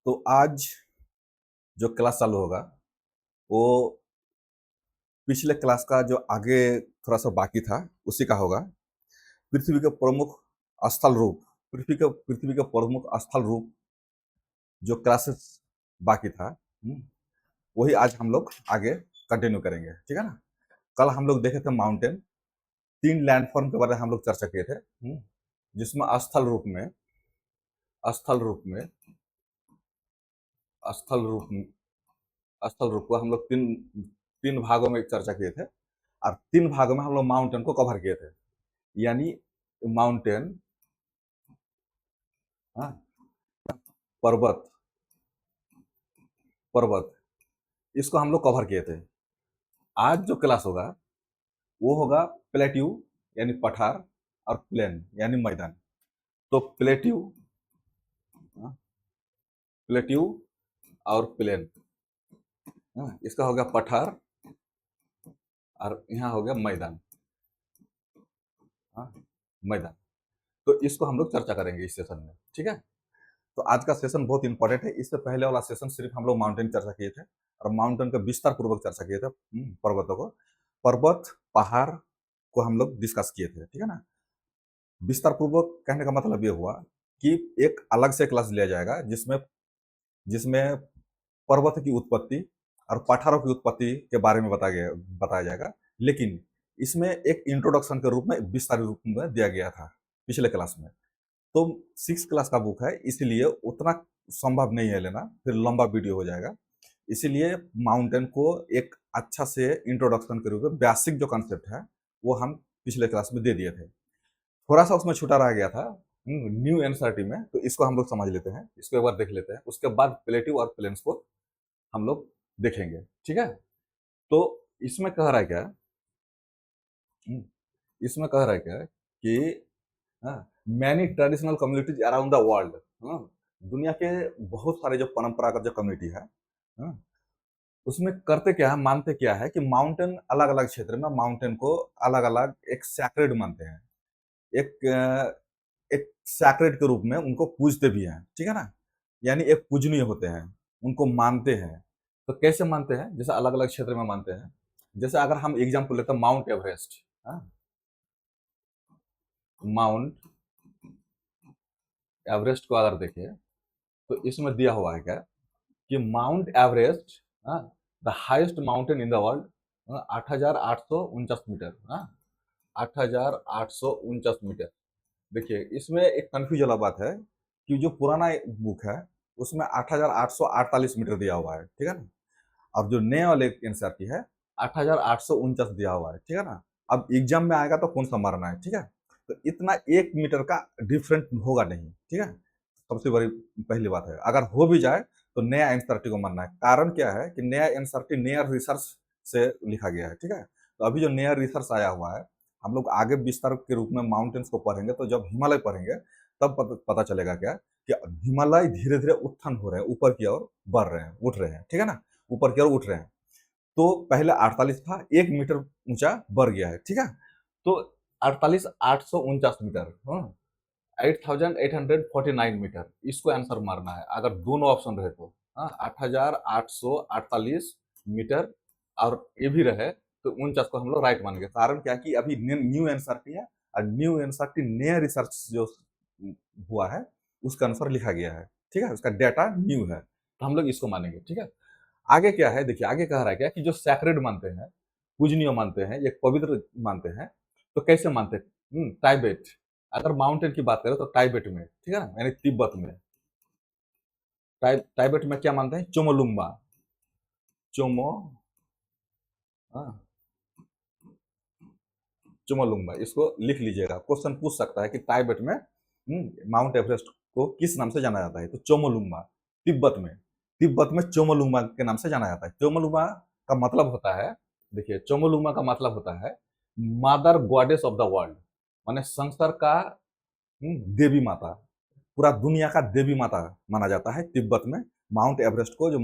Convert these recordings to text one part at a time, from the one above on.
तो आज जो क्लास चालू होगा वो पिछले क्लास का जो आगे थोड़ा सा बाकी था उसी का होगा। पृथ्वी के प्रमुख स्थल रूप, पृथ्वी के प्रमुख स्थल रूप जो क्लासेस बाकी था, वही आज हम लोग आगे कंटिन्यू करेंगे। ठीक है ना। कल हम लोग देखे थे माउंटेन, 3 लैंडफॉर्म के बारे में हम लोग चर्चा किए थे, जिसमें स्थल रूप में स्थल रूप स्थल रूप को हम लोग तीन तीन भागों में चर्चा किए थे, और 3 भागों में हम लोग माउंटेन को कवर किए थे। यानी माउंटेन, हाँ, पर्वत पर्वत इसको हम लोग कवर किए थे। आज जो क्लास होगा वो होगा प्लेट्यू यानी पठार, और प्लेन यानी मैदान। तो हाँ, प्लेट्यू और प्लेन, इसका हो गया पठार, और यहाँ हो गया मैदान। हाँ, मैदान। तो इसको हम लोग चर्चा करेंगे इस सेशन में। ठीक है। तो आज का सेशन बहुत इंपॉर्टेंट है। इससे पहले वाला सेशन सिर्फ हम लोग माउंटेन चर्चा किए थे, और माउंटेन का विस्तार पूर्वक चर्चा किए थे। पर्वतों को, पर्वत पहाड़ को हम लोग डिस्कस किए थे। ठीक है ना। विस्तार पूर्वक कहने का मतलब ये हुआ कि एक अलग से क्लास लिया जाएगा जिसमें जिसमें पर्वत की उत्पत्ति और पठारों की उत्पत्ति के बारे में बताया जाएगा। लेकिन इसमें एक इंट्रोडक्शन के रूप में विस्तार रूप में दिया गया था पिछले क्लास में। तो 6 क्लास का बुक है, इसलिए उतना संभव नहीं है लेना, फिर लंबा वीडियो हो जाएगा। इसीलिए माउंटेन को एक अच्छा से इंट्रोडक्शन के रूप में बेसिक जो कॉन्सेप्ट है वो हम पिछले क्लास में दे दिए थे। थोड़ा सा उसमें छूटा रह गया था न्यू एनसीईआरटी में, तो इसको हम लोग समझ लेते हैं, इसको एक बार देख लेते हैं। उसके बाद प्लेटिव और प्लेन्स को हम लोग देखेंगे। ठीक है। तो इसमें कह रहा है क्या, इसमें कह रहा है क्या कि many traditional communities around the world, दुनिया के बहुत सारे जो परंपरागत जो कम्युनिटी है, हाँ, उसमें करते क्या है, मानते क्या है कि माउंटेन, अलग अलग क्षेत्र में माउंटेन को अलग अलग एक सैक्रेड मानते हैं, एक सैक्रेड के रूप में उनको पूजते भी हैं। ठीक है ना। यानी एक पूजनीय होते हैं, उनको मानते हैं। तो कैसे मानते हैं, जैसे अलग अलग क्षेत्र में मानते हैं। जैसे अगर हम एग्जाम्पल लेते हैं माउंट एवरेस्ट, माउंट एवरेस्ट को अगर देखें तो इसमें दिया हुआ है क्या कि Mount Everest, the highest mountain in the world, 8,849 metre, 8,849 metre. देखिए इसमें एक कंफ्यूज वाला बात है कि जो पुराना बुक है उसमें 8,848 मीटर दिया हुआ है। ठीक है ना। और जो नए वाले एनसीईआरटी है 8,849 दिया हुआ है। ठीक है ना। अब एग्जाम में आएगा तो कौन सा मारना है। ठीक है। तो इतना 1 मीटर का डिफरेंट होगा नहीं। ठीक है। सबसे बड़ी पहली बात है, अगर हो भी जाए तो नया एनसीईआरटी को मानना है। कारण क्या है कि नया एनसीईआरटी नया रिसर्च से लिखा गया है। ठीक है। तो अभी जो नया रिसर्च आया हुआ है, हम लोग आगे विस्तार के रूप में माउंटेन्स को पढ़ेंगे, तो जब हिमालय पढ़ेंगे तब पता चलेगा क्या कि हिमालय धीरे धीरे उत्थान हो रहे हैं, ऊपर की ओर बढ़ रहे हैं, उठ रहे हैं। ठीक है ना। ऊपर की ओर उठ रहे हैं। तो पहले 48 था, 1 मीटर ऊंचा बढ़ गया है। ठीक है। तो 48,849 मीटर, 8,849 मीटर, इसको आंसर मारना है अगर दोनों ऑप्शन रहे तो। 8,848 मीटर और ये भी रहे तो 49 को हम लोग राइट मानेंगे। कारण क्या कि अभी न्यू एनसीईआरटी है, और न्यू एनसीईआरटी नया रिसर्च जो हुआ है उसका आंसर लिखा गया है। ठीक है। उसका डेटा न्यू है, तो हम लोग इसको मानेंगे। ठीक है। आगे क्या है, देखिए आगे कह रहा है क्या कि जो सैक्रेड मानते हैं, पूजनीय मानते हैं, एक पवित्र मानते हैं। तो कैसे मानते हैं, टाइबेट, अगर माउंटेन की बात करें तो टाइबेट में, ठीक है ना, यानी तिब्बत में। टाइबेट में क्या मानते हैं, चोमोलुंगमा, चोमो हाँ, चोमोलुंगमा, इसको लिख लीजिएगा। क्वेश्चन पूछ सकता है कि टाइबेट में माउंट एवरेस्ट को किस नाम से जाना जाता है, तो चोमोलुंगमा। तिब्बत में चोमोलुंगमा के नाम से जाना जाता है। चोमोलुंगमा का मतलब होता है, देखिए चोमोलुंगमा का मतलब होता है mother goddess of the world, माने संसार का देवी माता, पूरा दुनिया का देवी माता माना जाता है तिब्बत में। माउंट एवरेस्ट को जो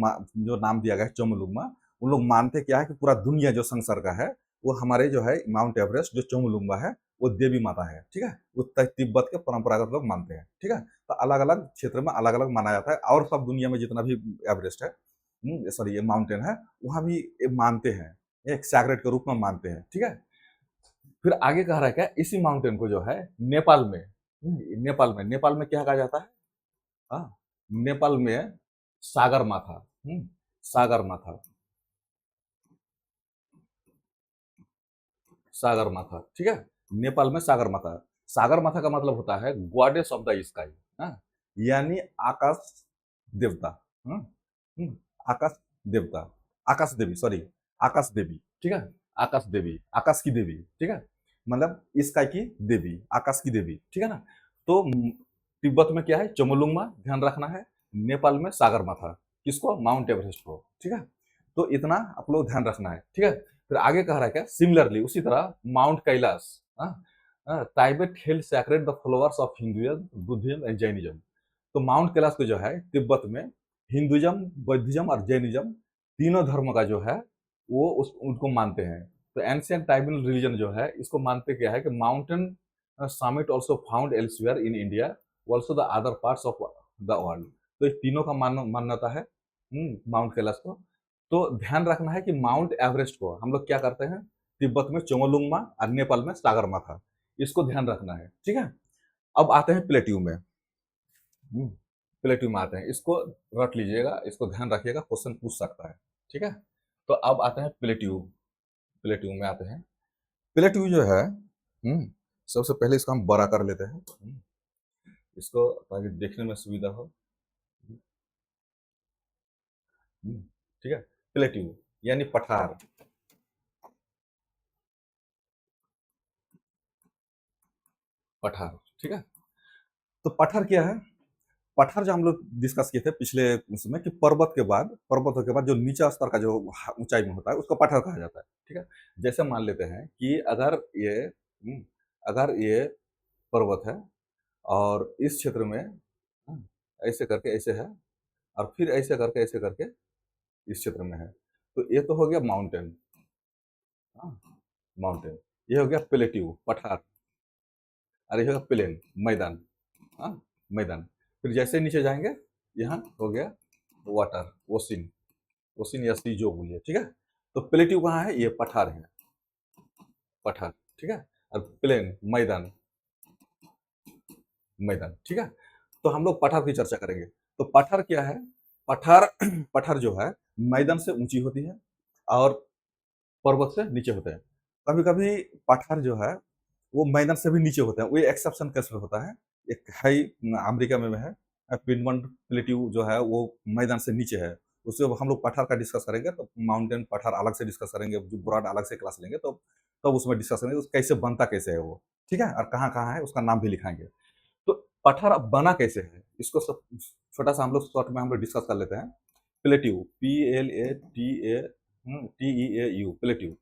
नाम दिया गया है चोमोलुंगमा, उन लोग मानते क्या है कि पूरा दुनिया जो संसार का है वो हमारे जो है माउंट एवरेस्ट जो चोमोलुंगमा है वो देवी माता है, ठीक है। वो तिब्बत के परंपरागत लोग मानते हैं, ठीक है। तो अलग अलग क्षेत्र में अलग अलग माना जाता है, और सब दुनिया में जितना भी एवरेस्ट है, सॉरी ये माउंटेन है, वहां भी ये मानते हैं, एक सैक्रेड के रूप में मानते हैं, ठीक है। फिर आगे कह रहा है क्या, इसी माउंटेन को जो है नेपाल में, नेपाल में क्या कहा जाता है, हाँ, नेपाल में सागर माथा, सागर माथा, सागर माथा, ठीक है। नेपाल में सागर माथा, सागर माथा का मतलब होता है गॉडेस ऑफ द स्काई, हाँ, यानी आकाश देवता, हम्म, हम्म, आकाश देवता, आकाश देवी, सॉरी, आकाश देवी, ठीक है। आकाश देवी, आकाश की देवी, ठीक है। मतलब स्काई की देवी, आकाश की देवी, ठीक है ना। तो तिब्बत में क्या है, चोमोलुंगमा, ध्यान रखना है। नेपाल में सागर माथा, किसको, माउंट एवरेस्ट को, ठीक है। तो इतना आप लोग ध्यान रखना है, ठीक है। फिर आगे कह रहा है क्या, सिमिलरली उसी तरह mount Kailash, Tibet hill sacred the followers of Hinduism, Buddhism and Jainism. तो माउंट कैलाश को जो है तिब्बत में हिंदुइज्म, बौद्धिज्म और जैनिज्म तीनों धर्म का जो है वो उनको मानते हैं। तो एंशियंट ट्राइबल रिलीजन जो है इसको मानते क्या है कि mountain summit also found elsewhere in India, also the other parts of the world. तो इस तीनों का मान्यता है माउंट कैलाश को। तो ध्यान रखना है कि माउंट एवरेस्ट को हम लोग क्या करते हैं, तिब्बत में चोमोलुंगमा और नेपाल में सागरमाथा, इसको ध्यान रखना है, ठीक है। अब आते हैं प्लेट्यू में, प्लेट्यू में आते हैं, इसको रट लीजिएगा, इसको ध्यान रखिएगा, क्वेश्चन पूछ सकता है, ठीक है। तो अब आते हैं प्लेट्यू, प्लेट्यू में आते हैं। प्लेट्यू जो है, सबसे पहले इसको हम बड़ा कर लेते हैं, इसको ताकि देखने में सुविधा हो, ठीक है। प्लेट्यू यानी पठार, पठार, ठीक है। तो पठार क्या है, पठार जो हम लोग डिस्कस किए थे पिछले उसमें कि पर्वत के बाद जो नीचा स्तर का जो ऊंचाई में होता है उसको पठार कहा जाता है, ठीक है। जैसे मान लेते हैं कि अगर ये पर्वत है और इस क्षेत्र में, ऐसे करके ऐसे है, और फिर ऐसे करके इस क्षेत्र में है, तो ये तो हो गया माउंटेन, माउंटेन। ये हो गया प्लेट्यू, पठार, और ये हो गया प्लेन, मैदान, हाँ, मैदान। फिर जैसे नीचे जाएंगे, यहाँ हो गया वाटर, ओसिन, ओसिन या सी जो बोलिए, ठीक है। तो प्लेट्यू कहाँ है, ये पठार है, पठार, ठीक है। और प्लेन, मैदान, मैदान, ठीक है। तो हम लोग पठार की चर्चा करेंगे। तो पठार क्या है, पठार पठार जो है मैदान से ऊंची होती है और पर्वत से नीचे होते हैं। कभी कभी पठार जो है वो मैदान से भी नीचे होते हैं, वो एक्सेप्शन केस में होता है। एक है अमेरिका में है, पिनमंट प्लेट्यू जो है वो मैदान से नीचे है, उससे हम लोग पठार का डिस्कस करेंगे, तो माउंटेन पठार अलग से डिस्कस करेंगे, जो ब्रॉड अलग से क्लास लेंगे, तो तब उसमें डिस्कस करेंगे कैसे बनता कैसे है वो, ठीक है, और कहाँ कहाँ है उसका नाम भी लिखाएंगे। तो पठार अब बना कैसे है, इसको सब छोटा सा हम लोग शॉर्ट में हम लोग डिस्कस कर लेते हैं। Plateau, PLATEAU, plateau.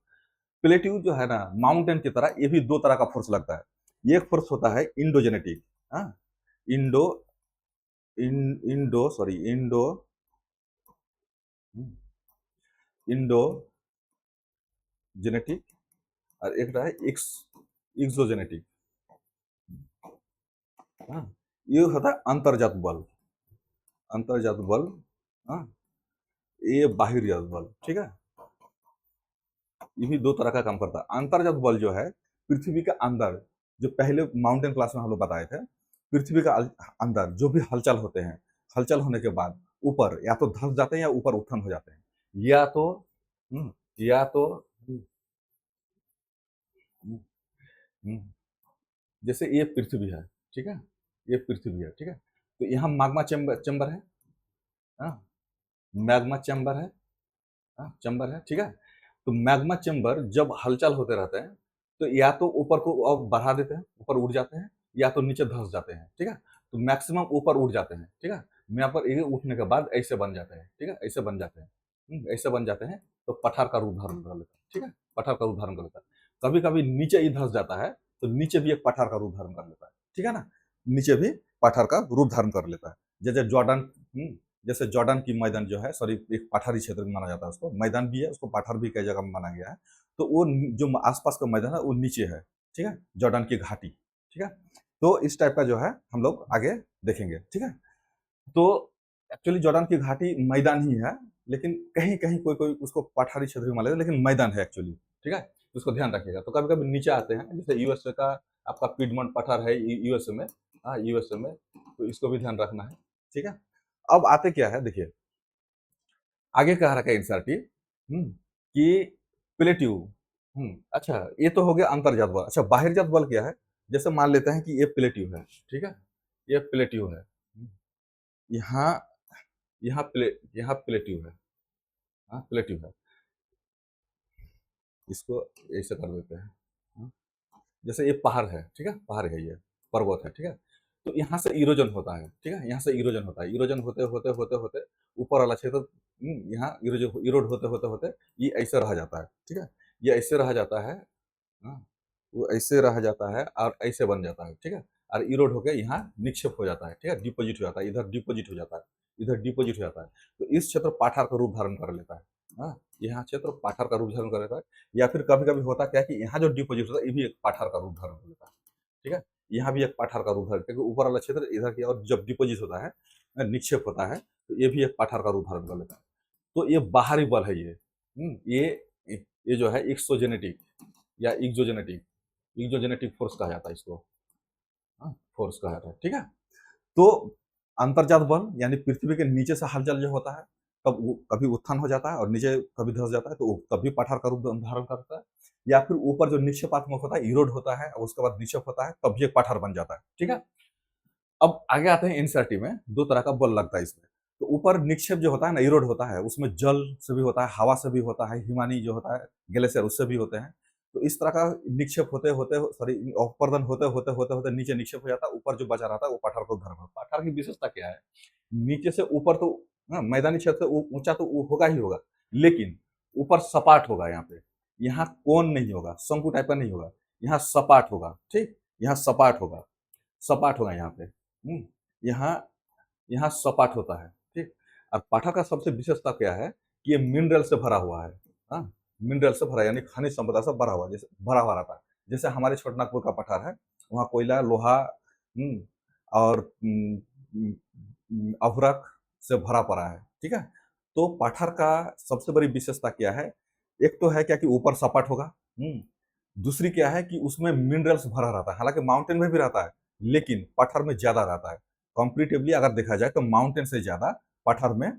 प्लेट्यू जो है ना, माउंटेन की तरह ये भी दो तरह का फोर्स लगता है। एक फोर्स होता है इंडोजेनेटिक, हाँ, Indo Indo sorry Indo Indo genetic, और एक है एक्सोजेनेटिक, हाँ। ये होता है अंतर्जात बल, अंतर्जात बल, हाँ, ये बाहिर्जात बल, ठीक है। ये भी दो तरह का काम करता है। अंतर्जात बल जो है पृथ्वी के अंदर, जो पहले माउंटेन क्लास में हम लोग बताए थे, पृथ्वी का अंदर जो भी हलचल होते हैं, हलचल होने के बाद ऊपर या तो धंस जाते हैं या ऊपर उत्थान हो जाते हैं, या तो हम्म, या तो हम्म, हम्म, जैसे ये पृथ्वी है, ठीक है, ये पृथ्वी है, ठीक है। तो यहाँ मैग्मा चेंबर चेंबर है, हाँ, मैग्मा चेंबर है, हाँ, चेंबर है, ठीक है। तो मैग्मा चेंबर जब हलचल होते रहते हैं, तो या तो ऊपर को और बढ़ा देते हैं, ऊपर उड़ जाते हैं, या तो नीचे धंस जाते हैं, ठीक है। तो मैक्सिमम ऊपर उड़ जाते हैं, ठीक है। यहाँ पर ये उठने के बाद ऐसे बन जाते हैं, ठीक है, ऐसे बन जाते हैं, ऐसे बन जाते हैं, तो पठार का रूप धारण कर लेता है, ठीक है, पठार का रूप धारण कर लेता है। कभी कभी नीचे ही धंस जाता है, तो नीचे भी एक पठार का रूप धारण कर लेता है, ठीक है ना, नीचे भी पठार का रूप धारण कर लेता है। जैसे जॉर्डन, जैसे जॉर्डन की मैदान जो है, सॉरी, एक पठारी क्षेत्र में माना जाता है उसको, मैदान भी है, उसको पठार भी कई जगह में माना गया है। तो वो जो आसपास का मैदान है वो नीचे है, ठीक है, जॉर्डन की घाटी, ठीक है। तो इस टाइप का जो है हम लोग आगे देखेंगे, ठीक है। तो एक्चुअली जॉर्डन की घाटी मैदान ही है, लेकिन कहीं कहीं कोई कोई उसको पठारी क्षेत्र भी मान लेता है, लेकिन मैदान है एक्चुअली, ठीक है। तो उसको ध्यान रखिएगा। तो कभी कभी नीचे आते हैं, जैसे यूएसए का आपका पिडमंट पठार है यूएसए में, हाँ यूएसए में, तो इसको भी ध्यान रखना है, ठीक है। अब आते क्या है, देखिए आगे कह रखा है एनसीईआरटी कि प्लेट्यू, अच्छा ये तो हो गया अंतर्जात बल। अच्छा बाहरजात बल क्या है, जैसे मान लेते हैं कि ये प्लेट्यू है, ठीक है, ये प्लेट्यू है, यहाँ यहाँ प्लेट्यू है, हाँ प्लेट्यू है, इसको ऐसे कर देते हैं, हाँ? जैसे ये पहाड़ है, ठीक है, पहाड़ है, ये पर्वत है, ठीक है। तो यहाँ से इरोजन होता है, ठीक है, यहाँ से इरोजन होता है, इरोजन होते होते होते होते ऊपर वाला क्षेत्र यहाँ इरोड होते होते होते ये ऐसे रह जाता है, ठीक है, ये ऐसे रह जाता है, हाँ, वो ऐसे रह जाता है और ऐसे बन जाता है, ठीक है। और इरोड होकर यहाँ निक्षेप हो जाता है, ठीक है, डिपोजिट हो जाता है, इधर डिपोजिट हो जाता है, इधर डिपोजिट हो जाता है। तो इस क्षेत्र पाठार का रूप धारण कर लेता है, हाँ, यहाँ क्षेत्र पाठार का रूप धारण कर लेता है। या फिर कभी कभी होता क्या है कि यहाँ जो डिपोजिट होता है ये भी एक पाठार का रूप धारण कर लेता है, ठीक है, यहाँ भी एक पाठार का रूप धारण, क्योंकि ऊपर वाला क्षेत्र इधर की और जब डिपोजिट होता है, निक्षेप होता है, तो ये भी एक पाठार का रूप धारण कर लेता है। तो ये बाहरी बल है ये, ये जो है एक्सोजेनेटिक या इग्जोजेनेटिक फोर्स कहा जाता है इसको, हाँ, फोर्स कहा जाता है, ठीक है। तो अंतर्जात बल यानी पृथ्वी के नीचे से हलचल जो होता है, तब वो कभी उत्थान हो जाता है और नीचे कभी धंस जाता है, तो तब भी पठार का रूप धारण करता है। या फिर ऊपर जो निक्षेपात्मक होता है, इरोड होता है और उसके बाद निक्षेप होता है, तब भी एक पठार बन जाता है, ठीक है। अब आगे आते हैं एनसीईआरटी में, दो तरह का बल लगता है इसमें। तो ऊपर निक्षेप जो होता है ना, इरोड होता है, उसमें जल से भी होता है, हवा से भी होता है, हिमानी जो होता है ग्लेशियर उससे भी होते हैं। तो इस तरह का निक्षेप होते होते सॉरी अपर्दन होते होते होते होते नीचे निक्षेप हो जाता है, ऊपर जो बचा रहता है वो पठार को धर्म। पठार की विशेषता क्या है, नीचे से ऊपर तो मैदानी क्षेत्र से ऊंचा तो होगा ही होगा, लेकिन ऊपर सपाट होगा, यहाँ पे यहाँ कोन नहीं होगा, शंकु टाइप का नहीं होगा, यहाँ सपाट होगा, ठीक, यहाँ सपाट होगा, सपाट होगा यहाँ पे, यहाँ यहाँ सपाट होता है, ठीक। और पाठा का सबसे विशेषता क्या है कि ये मिनरल से भरा हुआ है, हाँ, मिनरल से भरा यानी खनिज संपदा से भरा हुआ, जैसे भरा हुआ रहता है। जैसे हमारे छोटनागपुर का पठार है, वहाँ कोयला लोहा और अभ्रक से भरा पड़ा है, ठीक है। तो पठार का सबसे बड़ी विशेषता क्या है, एक तो है क्या कि ऊपर सपाट होगा, दूसरी क्या है कि उसमें मिनरल्स भरा रहता है, हालांकि माउंटेन में भी रहता है, लेकिन पठार में ज्यादा रहता है। कंपेरेटिवली अगर देखा जाए तो माउंटेन से ज्यादा पठार में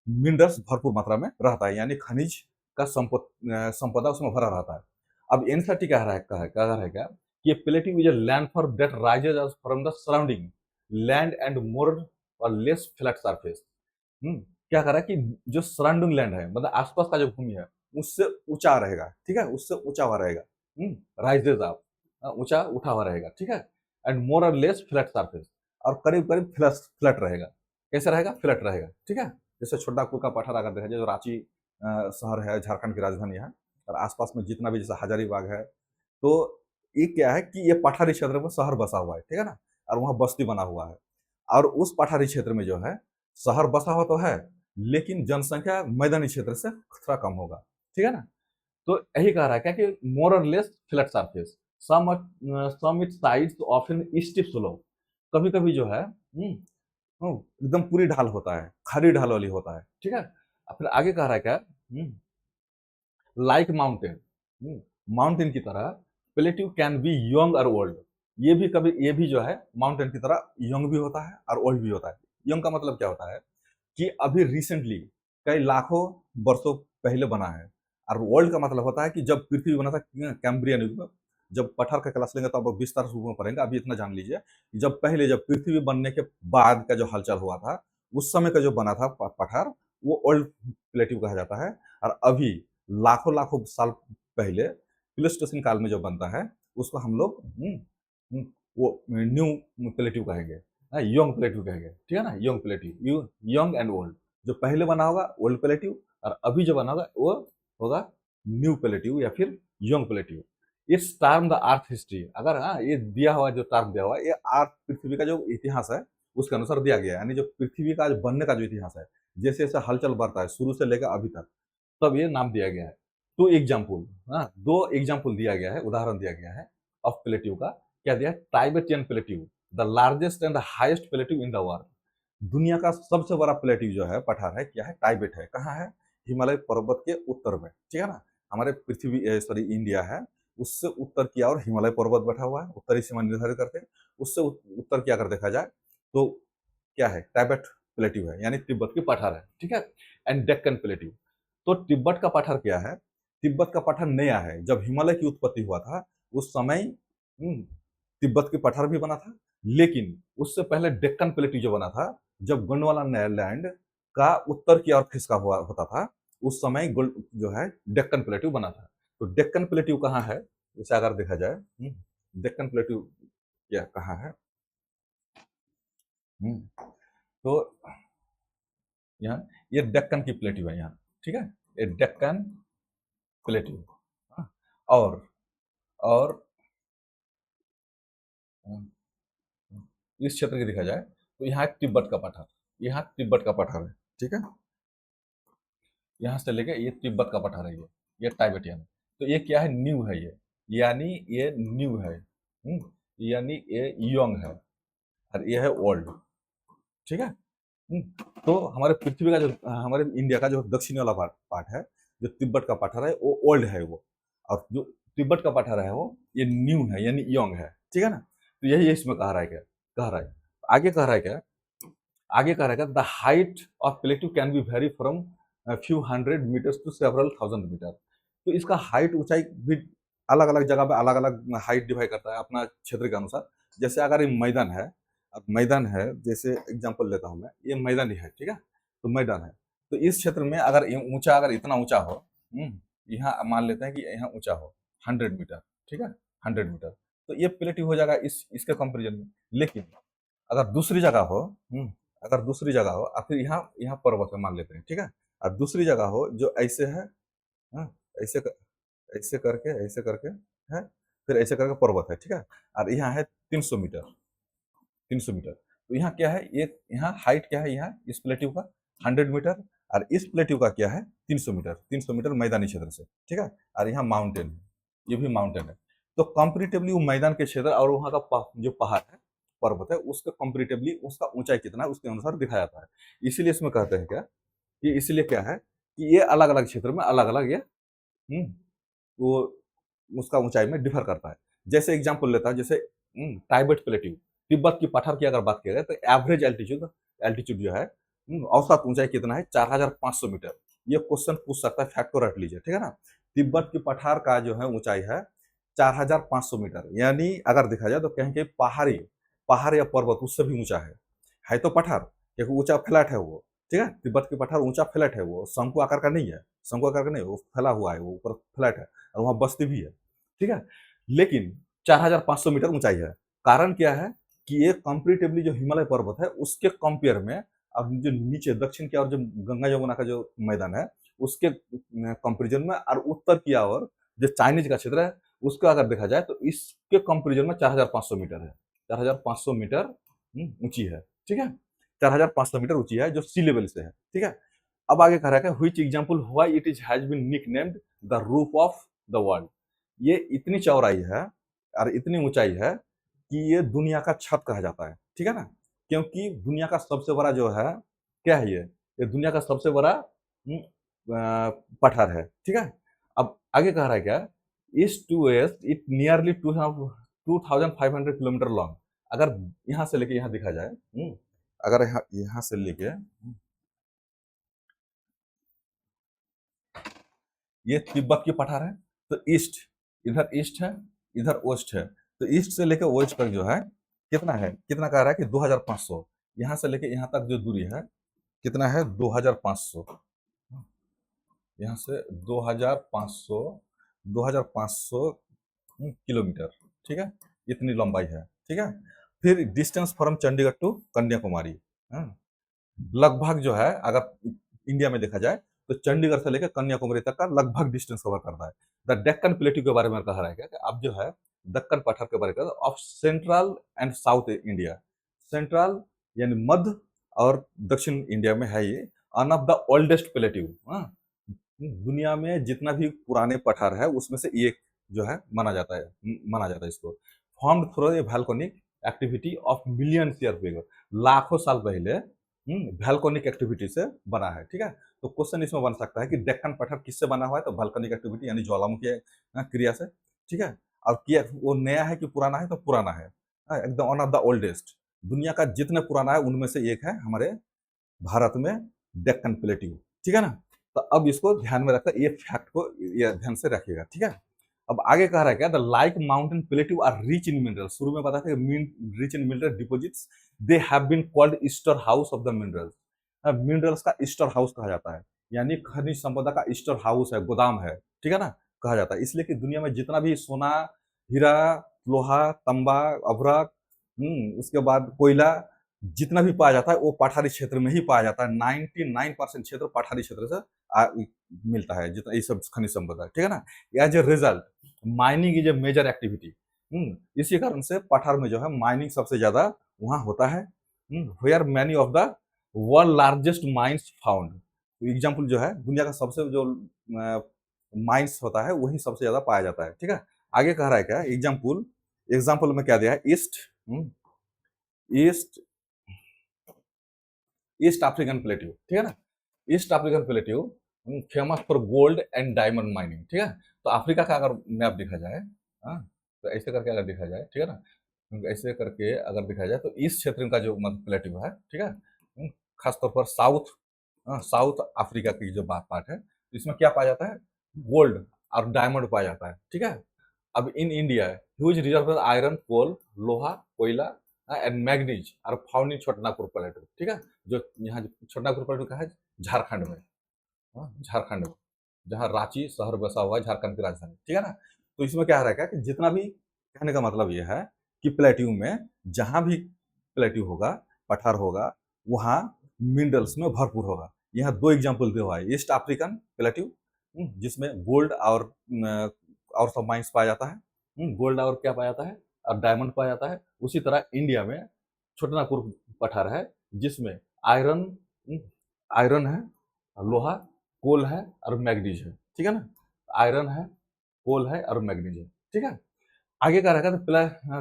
मिनरल्स भरपूर मात्रा में रहता है, यानी खनिज का संपदा उसमें भरा रहता है। अब एनसीईआरटी कह रहा है क्या कि plating is a land for that rises from the surrounding land and more or less flat surface. क्या कह रहा है कि जो सराउंडिंग लैंड है, मतलब आसपास का जो भूमि है, उससे ऊंचा रहेगा, ठीक है, उससे ऊंचा हुआ रहेगा, राइजेस आप ऊंचा उठा हुआ रहेगा, ठीक है, and more or less flat surface, और करीब करीब फ्लैट रहेगा। कैसे रहेगा, फ्लैट रहेगा, ठीक है। जैसे छोटापुर का पठार अगर देखा जाए, जो रांची शहर है, झारखंड की राजधानी है, और आसपास में जितना भी जैसे हजारीबाग है, तो ये क्या है कि ये पठारी क्षेत्र में शहर बसा हुआ है, ठीक है ना, और वहाँ बस्ती बना हुआ है। और उस पठारी क्षेत्र में जो है शहर बसा हुआ तो है, लेकिन जनसंख्या मैदानी क्षेत्र से थोड़ा कम होगा, ठीक है ना। तो यही कह रहा है क्या कि more or less flat surface, some it sides often steep slope, कभी कभी जो है एकदम पूरी ढाल होता है, खड़ी ढाल वाली होता है, ठीक है। फिर आगे कह रहा है क्या, लाइक माउंटेन, माउंटेन की तरह प्लेट्यू कैन बी यंग और ओल्ड, ये भी जो है माउंटेन की तरह यंग भी होता है और ओल्ड भी होता है। यंग का मतलब क्या होता है कि अभी रिसेंटली कई लाखों वर्षों पहले बना है, और ओल्ड का मतलब होता है कि जब पृथ्वी बना था कैम्ब्रियन युग में। जब पठार का क्लास लेंगे तो आप विस्तार रूप में पढ़ेंगे, अभी इतना जान लीजिए कि जब पृथ्वी बनने के बाद का जो हलचल हुआ था, उस समय का जो बना था पठार, वो ओल्ड प्लेट्यू कहा जाता है। और अभी लाखों लाखों साल पहले प्लेस्टोसिन काल में जो बनता है, उसको हम लोग वो न्यू प्लेट्यू कहेंगे, यंग प्लेट्यू कहेंगे, ठीक है ना, young plateau, young and old. जो पहले बना होगा ओल्ड प्लेट्यू, और अभी जो बना होगा वो होगा न्यू प्लेट्यू या फिर young plateau. It's term the earth history, अगर ये दिया हुआ जो टर्म दिया हुआ है, ये अर्थ पृथ्वी का जो इतिहास है उसके अनुसार दिया गया है, यानी जो पृथ्वी का बनने का जो इतिहास है, जैसे जैसे हलचल बढ़ता है शुरू से लेकर अभी तक, तब ये नाम दिया गया है। दो एग्जाम्पल दिया गया है, उदाहरण दिया गया है। ऑफ प्लेट्यू का क्या दिया, Tibetan plateau, the largest and highest plateau in the world. दुनिया का सबसे बड़ा प्लेट्यू जो है, पठार है, क्या है, टाइबेट है। कहाँ है, हिमालय पर्वत के उत्तर में, ठीक है ना। हमारे पृथ्वी सॉरी इंडिया है, उससे उत्तर की ओर हिमालय पर्वत बैठा हुआ है, उत्तरी सीमा निर्धारित करके। उससे उत्तर की अगर देखा जाए तो क्या है, टाइबेट प्लेट्यू है, यानी तिब्बत की पठार है, ठीक है। एंड डेक्कन प्लेट्यू, तो तिब्बत का पठार क्या है, तिब्बत का पठार नया है। जब हिमालय की उत्पत्ति हुआ था उस समय तिब्बत की पठार भी बना था, लेकिन उससे पहले डेक्कन प्लेट्यू जो बना था, जब गोंडवाना लैंड का उत्तर की ओर खिसका हुआ होता था, उस समय जो है डेक्कन प्लेट्यू बना था। तो डेक्कन प्लेट्यू कहाँ है, जैसे अगर देखा जाए, डेक्कन प्लेट्यू क्या कहाँ है, तो यहाँ ये डेक्कन की प्लेट्यू है यहाँ, ठीक है, ये डेक्कन प्लेट्यू। और और इस क्षेत्र की देखा जाए तो यहाँ तिब्बत का पठार, यहाँ तिब्बत का पठार है, ठीक है। यहाँ से लेके ये तिब्बत का पठार है, ये टाइबेटियन है। तो ये क्या है, न्यू है ये, यानी ये न्यू है, यानी ये यंग है, और ये है ओल्ड, ठीक है। तो हमारे पृथ्वी का जो हमारे इंडिया का जो दक्षिणी वाला पार्ट है, जो तिब्बत का पठार है, वो ओल्ड है वो, और जो तिब्बत का पठार है वो ये न्यू है, यानी यंग है, ठीक है ना। तो यही इसमें कह रहा है, क्या कह रहा है, आगे कह रहा है क्या, आगे कह रहा है the height of plateau can be vary from few hundred metres to several thousand metre. तो इसका हाइट ऊंचाई भी अलग अलग जगह पे अलग अलग हाइट डिवाइड करता है अपना क्षेत्र के अनुसार। जैसे अगर ये मैदान है, अब मैदान है, जैसे एग्जांपल लेता हूँ मैं, ये मैदान ही है, ठीक है, तो मैदान है, तो इस क्षेत्र में अगर ऊंचा, अगर इतना ऊंचा हो, यहाँ मान लेते हैं कि यहाँ ऊंचा हो 100 मीटर, ठीक है, 100 मीटर, तो ये प्लेट्यू हो जाएगा इसके कंपेरिजन में। लेकिन अगर दूसरी जगह हो, अगर दूसरी जगह हो, और फिर यहाँ यहाँ पर्वत है मान लेते हैं, ठीक है, और दूसरी जगह हो जो ऐसे है, हाँ, ऐसे ऐसे करके, ऐसे करके है, फिर ऐसे करके पर्वत है, ठीक है, और यहाँ है 300 मीटर, 300 मीटर। तो यहाँ क्या है, ये यहाँ हाइट क्या है, यहाँ इस प्लेट्यू का 100 मीटर, और इस प्लेट्यू का क्या है 300 मीटर, 300 मीटर मैदानी क्षेत्र से, ठीक है, और यहाँ माउंटेन है, ये भी माउंटेन है। तो कंपेरेटिवली वो मैदान के क्षेत्र और वहाँ का जो पहाड़ है, पर्वत है, उसके कंपेरेटिवली उसका ऊंचाई कितना है उसके अनुसार दिखाया जाता है। इसीलिए इसमें कहते हैं क्या, कि इसलिए क्या है कि ये अलग अलग क्षेत्र में अलग अलग ये वो उसका ऊंचाई में डिफर करता है। जैसे एग्जांपल लेता है, जैसे टाइबेट प्लेट्यू, तिब्बत की पठार की अगर बात किया जाए तो एवरेज एल्टीट्यूड एल्टीट्यूड जो है, औसत ऊंचाई कितना है, 4500 मीटर। ये क्वेश्चन पूछ सकता है, फैक्ट को रट लीजिए, ठीक है ना। तिब्बत की पठार का जो है ऊंचाई है 4500 मीटर, यानी अगर देखा जाए तो कहीं कहीं पहाड़ी पहाड़ या पर्वत उससे भी ऊंचा है तो पठार, क्योंकि ऊंचा फ्लैट है वो, ठीक है, तिब्बत की पठार ऊंचा फ्लैट है, वो शंकु आकार का नहीं है, शंकु आकार का नहीं, वो फैला हुआ है, वो ऊपर फ्लैट है, और वहाँ बस्ती भी है, ठीक है। लेकिन 4500 मीटर ऊंचाई है। कारण क्या है कि ये कंपेरेटिवली जो हिमालय पर्वत है उसके कंपेयर में, अब जो नीचे दक्षिण की ओर जो गंगा यमुना का जो मैदान है उसके कंपेरिजन में, और उत्तर की ओर जो चाइनीज का क्षेत्र है उसको अगर देखा जाए तो इसके कंपेरिजन में 4500 मीटर है, 4500 मीटर ऊंची है, ठीक है, 4500 मीटर ऊंची है जो सी लेवल से है, ठीक है। अब आगे कह रहा है which example why it is has been nicknamed the roof of the world. ये इतनी चौड़ाई है और इतनी ऊंचाई है कि ये दुनिया का छत कहा जाता है, ठीक है ना, क्योंकि दुनिया का सबसे बड़ा जो है क्या है, ये दुनिया का सबसे बड़ा पठार है, ठीक है। अब आगे कह रहा है क्या, east to west it nearly 2500 kilometre long. अगर यहाँ से लेके यहाँ देखा जाए, अगर यहाँ से लेके ये तिब्बत की पठार है, तो इधर ईस्ट है, इधर वेस्ट है, तो ईस्ट से लेकर वेस्ट तक जो है कितना है, कितना कह रहा है कि 2500, यहाँ से लेके यहाँ तक जो दूरी है कितना है 2500, यहाँ से 2500 किलोमीटर, ठीक है, इतनी लंबाई है, ठीक है। फिर distance from Chandigarh to Kanyakumari, लगभग जो है अगर इंडिया में देखा जाए तो चंडीगढ़ से लेकर कन्याकुमारी तक का लगभग डिस्टेंस कवर करता है। द डेक्कन प्लेट्यू के बारे में कहा है क्या, अब जो है दक्कन पठार के बारे में of central and south India, central यानी मध्य और दक्षिण इंडिया में है ये, one of the oldest plateau, दुनिया में जितना भी पुराने पठार है उसमें से एक जो है माना जाता है इसको। Formed through a volcanic activity of millions year ago, लाखों साल पहले वोल्केनिक एक्टिविटी से बना है, ठीक है। तो क्वेश्चन इसमें बन सकता है कि डेक्कन पठार किससे बना हुआ है, तो वोल्केनिक एक्टिविटी यानी ज्वालामुखी क्रिया से, ठीक है। और किया वो नया है कि पुराना है, तो पुराना है, एकदम वन ऑफ द ओल्डेस्ट। दुनिया का जितने पुराना है उनमें से एक है हमारे भारत में डेक्कन प्लेट्यू, ठीक है ना। तो अब इसको ध्यान में रखकर ये फैक्ट को ये ध्यान से रखिएगा, ठीक है। अब आगे कह रहा है क्या, the like mountain plateau are rich in mineral, शुरू में बताया था rich in mineral deposits, they have been called store house of the minerals. Minerals का ईस्टर हाउस कहा जाता है, यानी खनिज संपदा का ईस्टर हाउस है, गोदाम है, ठीक है ना, कहा जाता है। इसलिए कि दुनिया में जितना भी सोना, हीरा, लोहा, तांबा, अभ्रक, उसके बाद कोयला जितना भी पाया जाता है वो पठारी क्षेत्र में ही पाया जाता है। 99% क्षेत्र पठारी क्षेत्र से मिलता है, जितना ये सब खनिज संपदा, ठीक है ना। As a result mining is a major activity, इसी कारण से पठार में जो है माइनिंग सबसे ज्यादा वहां होता है। Where many of the world largest mines found, example जो है दुनिया का सबसे जो माइंस होता है वही सबसे ज्यादा पाया जाता है, ठीक है। आगे कह रहा है क्या, एग्जाम्पल में क्या दिया है, ईस्ट ईस्ट अफ्रीकन प्लेट्यू, ठीक है ना। East African plateau famous for gold and diamond mining, ठीक है। तो अफ्रीका का अगर मैप देखा जाए, हाँ, तो ऐसे करके अगर देखा जाए, ठीक है ना, ऐसे करके अगर देखा जाए तो इस क्षेत्र का जो प्लेट्यू है, ठीक है, खासतौर पर साउथ अफ्रीका की जो बात पार्ट है, इसमें क्या पाया जाता है, गोल्ड और डायमंड पाया जाता है, ठीक है। अब in India huge reserve iron, coal, लोहा, कोयला and manganese are found in Chotanagpur plateau, ठीक है। जो यहाँ छोटनागपुर प्लेट्यू का है झारखंड में, झारखंड में, जहाँ रांची शहर बसा हुआ है, झारखंड की राजधानी, ठीक है ना। तो इसमें क्या है कि जितना भी, कहने का मतलब ये है कि प्लेट्यू में जहां भी प्लेट्यू होगा, पठार होगा, वहां मिनरल्स में भरपूर होगा। यहाँ दो एग्जाम्पल दिया हुआ है, ईस्ट अफ्रीकन प्लेट्यू जिसमें गोल्ड और सब माइंस पाया जाता है, गोल्ड और क्या पाया जाता है, और डायमंड पाया जाता है। उसी तरह इंडिया में छोटनागपुर पठार है जिसमें आयरन आयरन है, लोहा, कोल है और मैग्नीज है, ठीक है ना। आयरन है, कोल है और मैग्नीज है, ठीक है। आगे क्या रहेगा,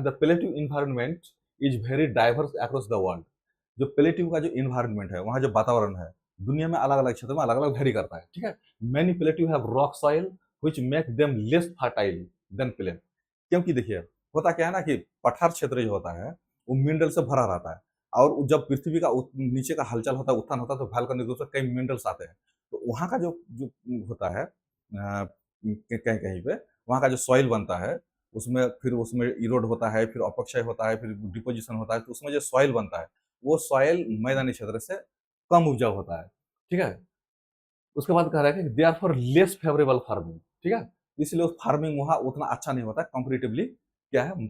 the plateau environment is very diverse across the world. जो प्लेट्यू का जो इन्वायरमेंट है, वहाँ जो वातावरण है, दुनिया में अलग अलग क्षेत्र में अलग अलग वेरी करता है, ठीक है। Many plateau have rock soil which make them less fertile than plain. क्योंकि देखिए होता क्या है ना कि पठार क्षेत्र जो होता है वो मिनरल से भरा रहता है, और जब पृथ्वी का नीचे का हलचल होता है, उत्थान होता है, तो वोल्केनिक रूप से कई मिनरल्स आते हैं। तो वहाँ का जो जो होता है कहीं कहीं पे वहाँ का जो सॉइल बनता है, उसमें फिर उसमें इरोड होता है, फिर अपक्षय होता है, फिर डिपोजिशन होता है, तो उसमें जो सॉइल बनता है वो सॉइल मैदानी क्षेत्र से कम उपजाऊ होता है, ठीक है। उसके बाद कह रहा है कि they are for less favourable farming, ठीक है। इसलिए फार्मिंग वहाँ उतना अच्छा नहीं होता कंपेरेटिवली क्या है,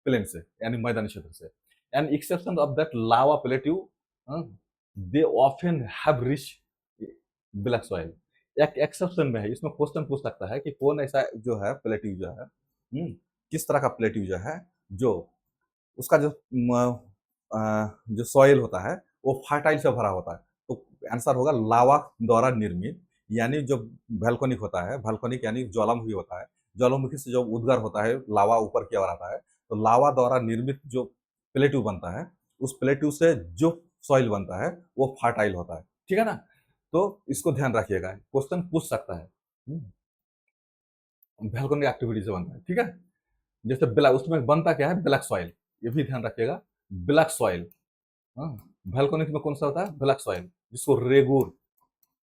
प्लेन से यानी मैदानी क्षेत्र से। And exception of that lava plateau, they often have rich black soil. एक एक्सेप्शन में है, इसमें क्वेश्चन पूछ सकता है कि कौन ऐसा जो है प्लेट्यू जो है, किस तरह का प्लेट्यू जो है, जो उसका जो सॉइल होता है वो फर्टाइल से भरा होता है। तो आंसर होगा लावा द्वारा निर्मित, यानी जो वोल्केनिक होता है, वोल्केनिक यानी ज्वालामुखी होता है, ज्वालामुखी से जो उद्गार होता है, लावा ऊपर की ओर आता है, तो लावा द्वारा निर्मित जो प्लेट्यू बनता है, उस प्लेट्यू से जो सॉइल बनता है वो फर्टाइल होता है, ठीक है ना। तो इसको ध्यान रखिएगा, क्वेश्चन पूछ सकता है, वोल्केनिक एक्टिविटी से बनता है, ठीक है। जैसे ब्लैक, उसमें बनता क्या है, ब्लैक सॉइल, ये भी ध्यान रखिएगा, ब्लैक सॉइल, वोल्केनिक में कौन सा होता है, ब्लैक सॉइल, जिसको रेगुर,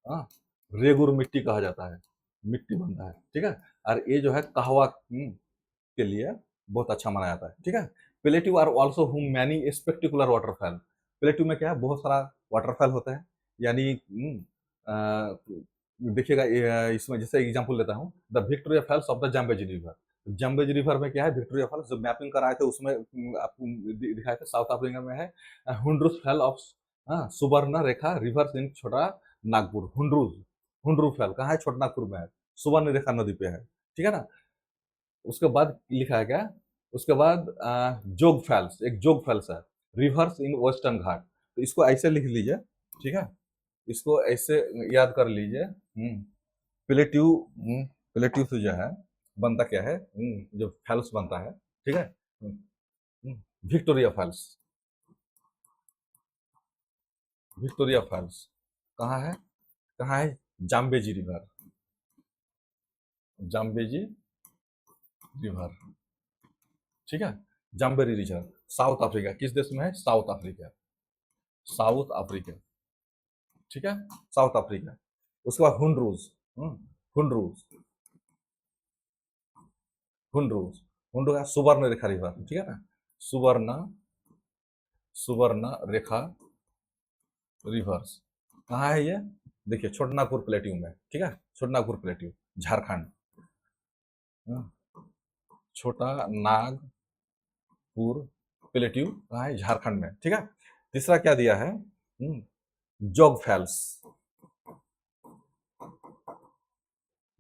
हाँ, रेगुर मिट्टी कहा जाता है, मिट्टी बनता है, ठीक है। और ये जो है कहवा के लिए बहुत अच्छा माना जाता है, ठीक है। Plateau are also home many spectacular waterfall. Plateau में क्या है, बहुत सारा वाटरफॉल होता है, यानी देखिएगा इसमें जैसे एग्जांपल लेता हूँ, the Victoria Falls of the Zambezi river. Zambezi river में क्या है, विक्टोरिया फॉल्स जो मैपिंग कराए थे उसमें आपको दिखाए थे, साउथ अफ्रीका में है। हुंड्रूस फॉल ऑफ सुवर्ण रेखा रिवर्स इन छोटा नागपुर, हुंड्रू फॉल कहाँ है, छोटा नागपुर में है, सुवर्ण रेखा नदी पे है, ठीक है ना। उसके बाद लिखा है क्या, उसके बाद जोग फॉल्स, एक जोग फॉल्स है, रिवर्स इन वेस्टर्न घाट। तो इसको ऐसे लिख लीजिए, ठीक है, इसको ऐसे याद कर लीजिए। प्लेट्यू प्लेट्यू से जो है बनता क्या है, जो फॉल्स बनता है, ठीक है। विक्टोरिया फॉल्स, विक्टोरिया फॉल्स कहाँ है, कहाँ है, जाम्बेजी रिवर, जाम्बेजी रिवर, ठीक है। जाम्बेरी रिजर्व, साउथ अफ्रीका, किस देश में है, साउथ अफ्रीका, साउथ अफ्रीका, ठीक है, साउथ अफ्रीका। उसके बाद हुंडरूज, हुंडरूज, हुंडरूज, हुंडरू है सुवर्ण रेखा रिवर, ठीक है ना, सुवर्ण, सुवर्ण रेखा रिवर्स, कहाँ है ये, देखिए छोटनागपुर प्लेट्यू में, ठीक है, छोटनागपुर प्लेट्यू, झारखंड, हाँ, छोटा नागपुर प्लेट्यू कहाँ है, झारखंड में, ठीक है। तीसरा क्या दिया है, जोग फैल्स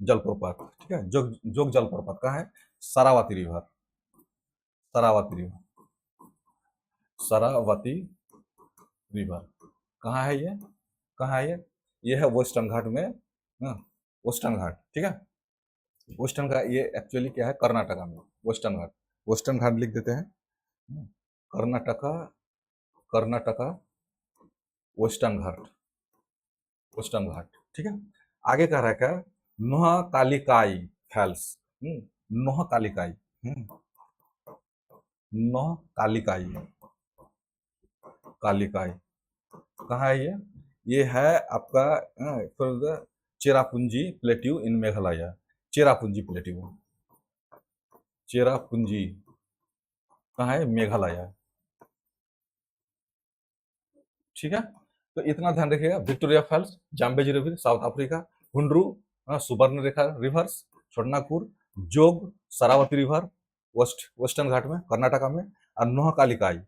जलप्रपात, ठीक है, जोग जोग जलप्रपात कहाँ है, Saravati river, Saravati river, Saravati river कहाँ है ये, कहाँ है ये है वेस्टर्न घाट में, हाँ, वेस्टर्न घाट, ठीक है। वेस्टर्न घाट ये एक्चुअली क्या है, कर्नाटका में, वेस्टर्न घाट, वेस्टर्न घाट लिख देते हैं, कर्नाटका, कर्नाटका वेस्टर्न घाट, वेस्टर्न घाट, ठीक है। आगे कह रहा है क्या, नोह कालिकाई फैल्स, नोह कालिकाई, नोह कालिकाई, कालिकाई कहाँ है ये है आपका Cherrapunji plateau in Meghalaya, Cherrapunji plateau, Cherrapunji कहाँ है, मेघालय, ठीक है। तो इतना ध्यान रखिएगा, Victoria Falls, Zambezi river South Africa, Hundru Subarnarekha reverse, Chhotanagpur, जोग सरावती रिवर वेस्टर्न घाट में कर्नाटका में, और नोह कालिकाई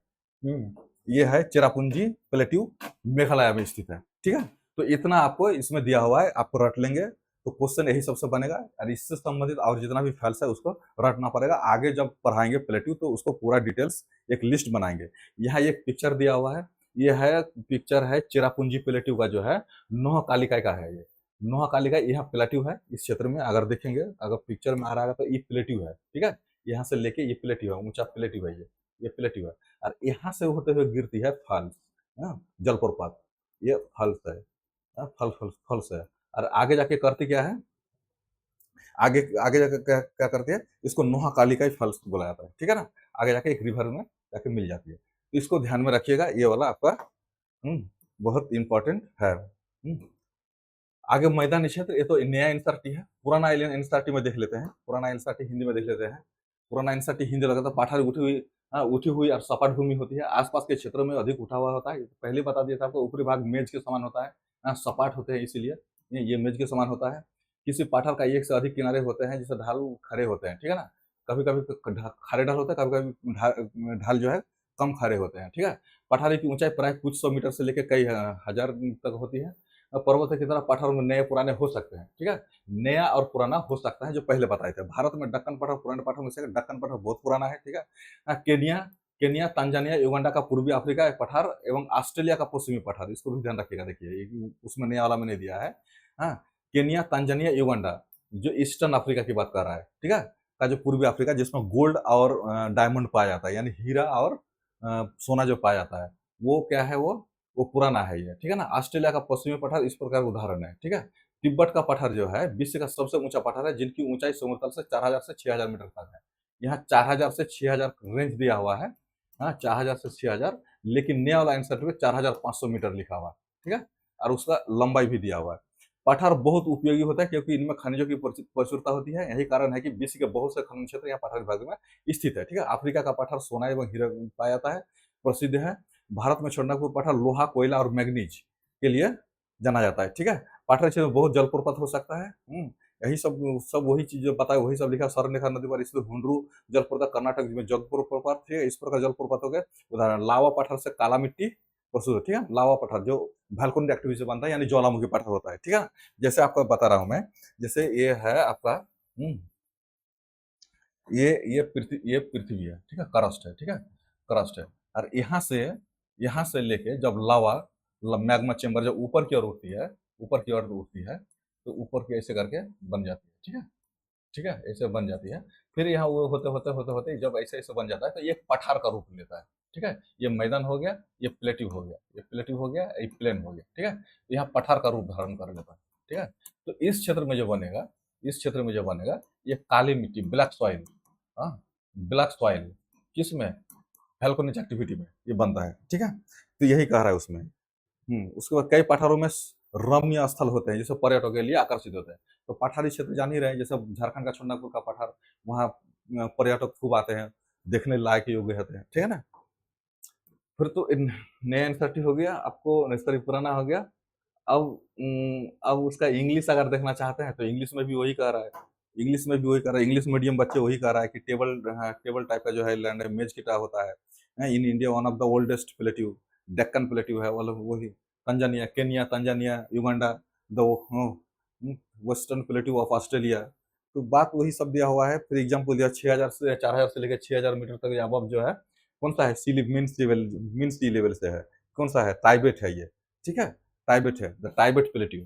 ये है चेरापूंजी प्लेट्यू मेघालय में स्थित है, ठीक है। तो इतना आपको इसमें दिया हुआ है, आपको रट लेंगे तो क्वेश्चन यही सबसे बनेगा, और इससे संबंधित और जितना भी फैल्स है उसको रटना पड़ेगा, आगे जब पढ़ाएंगे प्लेट्यू तो उसको पूरा डिटेल्स एक लिस्ट बनाएंगे। यहाँ एक पिक्चर दिया हुआ है, ये है पिक्चर है चेरापूंजी प्लेट्यू का, जो है नोह कालिकाई का है, ये नोह कालिकाई यहाँ प्लेट्यू है इस क्षेत्र में, अगर देखेंगे अगर पिक्चर में आ रहा है तो ये प्लेट्यू है, ठीक है। यहाँ से लेके ये प्लेट्यू है, ऊंचा प्लेट्यू है, ये प्लेट्यू है, और यहाँ से होते हुए गिरती है फॉल्स, जलप्रपात, ये फॉल्स है, फल फल फॉल्स है। और आगे जाके करती क्या है, आगे आगे जाके क्या क्या करती है, इसको नोहा कालिकाई फॉल्स बोला जाता है, ठीक है ना। आगे जाके एक रिवर में जाके मिल जाती है, तो इसको ध्यान में रखिएगा, ये वाला आपका बहुत इंपॉर्टेंट है। आगे मैदानी क्षेत्र, ये तो नया एनसीईआरटी है, पुराना एनसीईआरटी में देख लेते हैं, पुराना एनसीईआरटी हिंदी में देख लेते हैं। पुराना एनसीईआरटी हिंदी लगाता, पठार उठी हुई और सपाट भूमि होती है, आसपास के क्षेत्रों में अधिक उठा हुआ होता है, पहले बता दिया था आपको, ऊपरी भाग मेज के समान होता है, सपाट होते हैं इसीलिए ये मेज के समान होता है। किसी पठार का एक से अधिक किनारे होते हैं जिसे ढाल खड़े होते हैं, ठीक है ना, कभी कभी खारे ढाल होता है, कभी कभी ढाल जो है कम खारे होते हैं, ठीक है। पठारी की ऊंचाई प्राय कुछ 100 मीटर से लेकर कई हजार तक होती है। पर्वत की तरह पठार में नए पुराने हो सकते हैं, ठीक है, नया और पुराना हो सकता है, जो पहले बताए थे। भारत में दक्कन पठार पुराने पठार में से दक्कन पठार बहुत पुराना है, ठीक है। केनिया, केनिया तांजानिया युगांडा का पूर्वी अफ्रीका पठार एवं ऑस्ट्रेलिया का पश्चिमी पठार, इसको भी ध्यान रखिएगा, देखिए उसमें नया वाला मैंने दिया है, हाँ, केनिया तांजानिया युगांडा जो ईस्टर्न अफ्रीका की बात कर रहा है, ठीक है, का जो पूर्वी अफ्रीका जिसमें गोल्ड और डायमंड पाया जाता है, यानी हीरा और सोना जो पाया जाता है, वो क्या है, वो पुराना है ये, ठीक है ना। ऑस्ट्रेलिया का पश्चिमी पठार इस प्रकार का उदाहरण है, ठीक है। तिब्बत का पठार जो है विश्व का सबसे ऊंचा पठार है, जिनकी ऊंचाई समुद्र से 4000 से 6000 मीटर तक है। यहाँ 4000 से 6000 रेंज दिया हुआ है, हाँ, 4000 से 6000, लेकिन नया वाला आंसर में 4500 मीटर लिखा हुआ है, ठीक है, और उसका लंबाई भी दिया हुआ है। पठार बहुत उपयोगी होता है क्योंकि इनमें खनिजों की प्रचुरता होती है, यही कारण है कि विश्व के बहुत से खनन क्षेत्र यहाँ पठार विभाग में स्थित है, ठीक है। अफ्रीका का पठार सोना एवं हीरा पाया जाता है, प्रसिद्ध है। भारत में छोटनागपुर पठार लोहा, कोयला और मैग्नीज के लिए जाना जाता है, ठीक है। पठार क्षेत्र में बहुत जलप्रपात हो सकता है, यही सब सब वही चीज जो बताया वही सब लिखा, स्वर्णरेखा नदी पर स्थित हुंडरू जलप्रपात कर्नाटक में जलप्रपात, ठीक है, इस प्रकार जलप्रपात हो गए। उदाहरण लावा पठार से काला मिट्टी प्रस्तुत है, ठीक है, लावा पठार जो वैल्कनिक एक्टिविटी से बनता है, यानी ज्वालामुखी पठार होता है, ठीक है। जैसे आपको बता रहा हूं मैं, जैसे ये है आपका ये पृथ्वी है, ठीक है, क्रस्ट है, ठीक है, क्रस्ट है। और यहाँ से लेके जब लावा मैग्मा चेंबर जब ऊपर की ओर उठती है, ऊपर की ओर उठती है, तो ऊपर की ऐसे करके बन जाती है, ठीक है। ठीक है, ऐसे बन जाती है। फिर यहाँ वो होते जब ऐसे ऐसे बन जाता है तो ये पठार का रूप लेता है। ठीक है, ये मैदान हो गया, ये प्लेट्यू हो गया, ये प्लेट्यू हो गया, ये प्लेन हो गया। ठीक है, तो यहाँ पठार का रूप धारण कर लेता है। ठीक है, तो इस क्षेत्र में जो बनेगा, इस क्षेत्र में जो बनेगा, ये काली मिट्टी, ब्लैक सॉइल। हाँ, ब्लैक सॉइल किसमें, वोल्केनिक एक्टिविटी में ये बनता है। ठीक है, तो यही कह रहा है उसमें। उसके बाद कई पठारों में रम्य स्थल होते हैं, जिससे पर्यटकों के लिए आकर्षित होते हैं। तो पठारी क्षेत्र जान ही रहे हैं, जैसे झारखंड का छोटानागपुर का पठार, वहाँ पर्यटक खूब आते हैं, देखने लायक योग्य होते हैं। ठीक है ना। फिर तो नया एनसीईआरटी हो गया, आपको सॉरी पुराना हो गया। अब उसका इंग्लिश अगर देखना चाहते हैं तो इंग्लिश में भी वही कह रहा है। इंग्लिश में भी वही कह रहा है, इंग्लिश मीडियम बच्चे वही कह रहा है कि टेबल, हाँ, टेबल टाइप का जो है लैंड है, मेज की तरह होता है। In India one of the oldest plateau, Deccan plateau है, वाला वही। Tanzania, Kenya, Tanzania, Uganda, the western plateau of Australia. तो बात वही सब दिया हुआ है। फिर एग्जाम्पल दिया 6000 से 4000 से लेकर 6000 मीटर तक अब जो है कौन सा है, मीन सी लेवल से है। कौन सा है, टाइबेट है ये। ठीक है, टाइबेट है, द टाइबेट प्लेट्यू।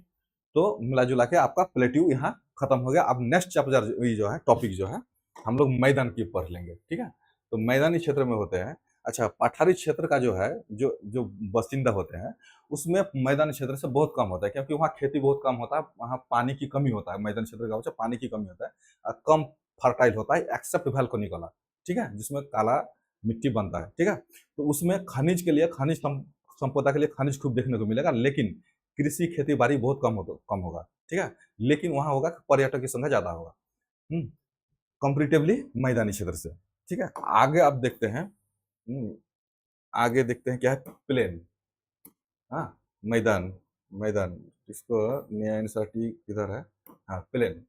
तो मिला जुला के आपका प्लेट्यू यहाँ खत्म हो गया। अब नेक्स्ट चैप्टर जो है, टॉपिक जो है, हम लोग मैदान की पढ़ लेंगे। ठीक है, तो मैदानी क्षेत्र में होते हैं। अच्छा, पठारी क्षेत्र का जो है, जो जो बसिंदा होते हैं, उसमें मैदानी क्षेत्र से बहुत कम होता है, क्योंकि वहाँ खेती बहुत कम होता है, वहाँ पानी की कमी होता है। मैदानी क्षेत्र का वजह पानी की कमी होता है, कम फर्टाइल होता है, एक्सेप्ट वैल्कोनिक वाला। ठीक है, जिसमें काला मिट्टी बनता है। ठीक है, तो उसमें खनिज के लिए, खनिज संपदा के लिए खनिज खूब देखने को मिलेगा, लेकिन कृषि खेती बाड़ी बहुत कम होगा। ठीक है, लेकिन वहां होगा कि पर्यटक की संख्या ज्यादा होगा कंपेरेटिवली मैदानी क्षेत्र से। ठीक है, आगे आप देखते हैं। आगे देखते हैं क्या है, प्लेन। हाँ, मैदान, मैदान। इसको नया एनसीईआरटी किधर है, हाँ प्लेन।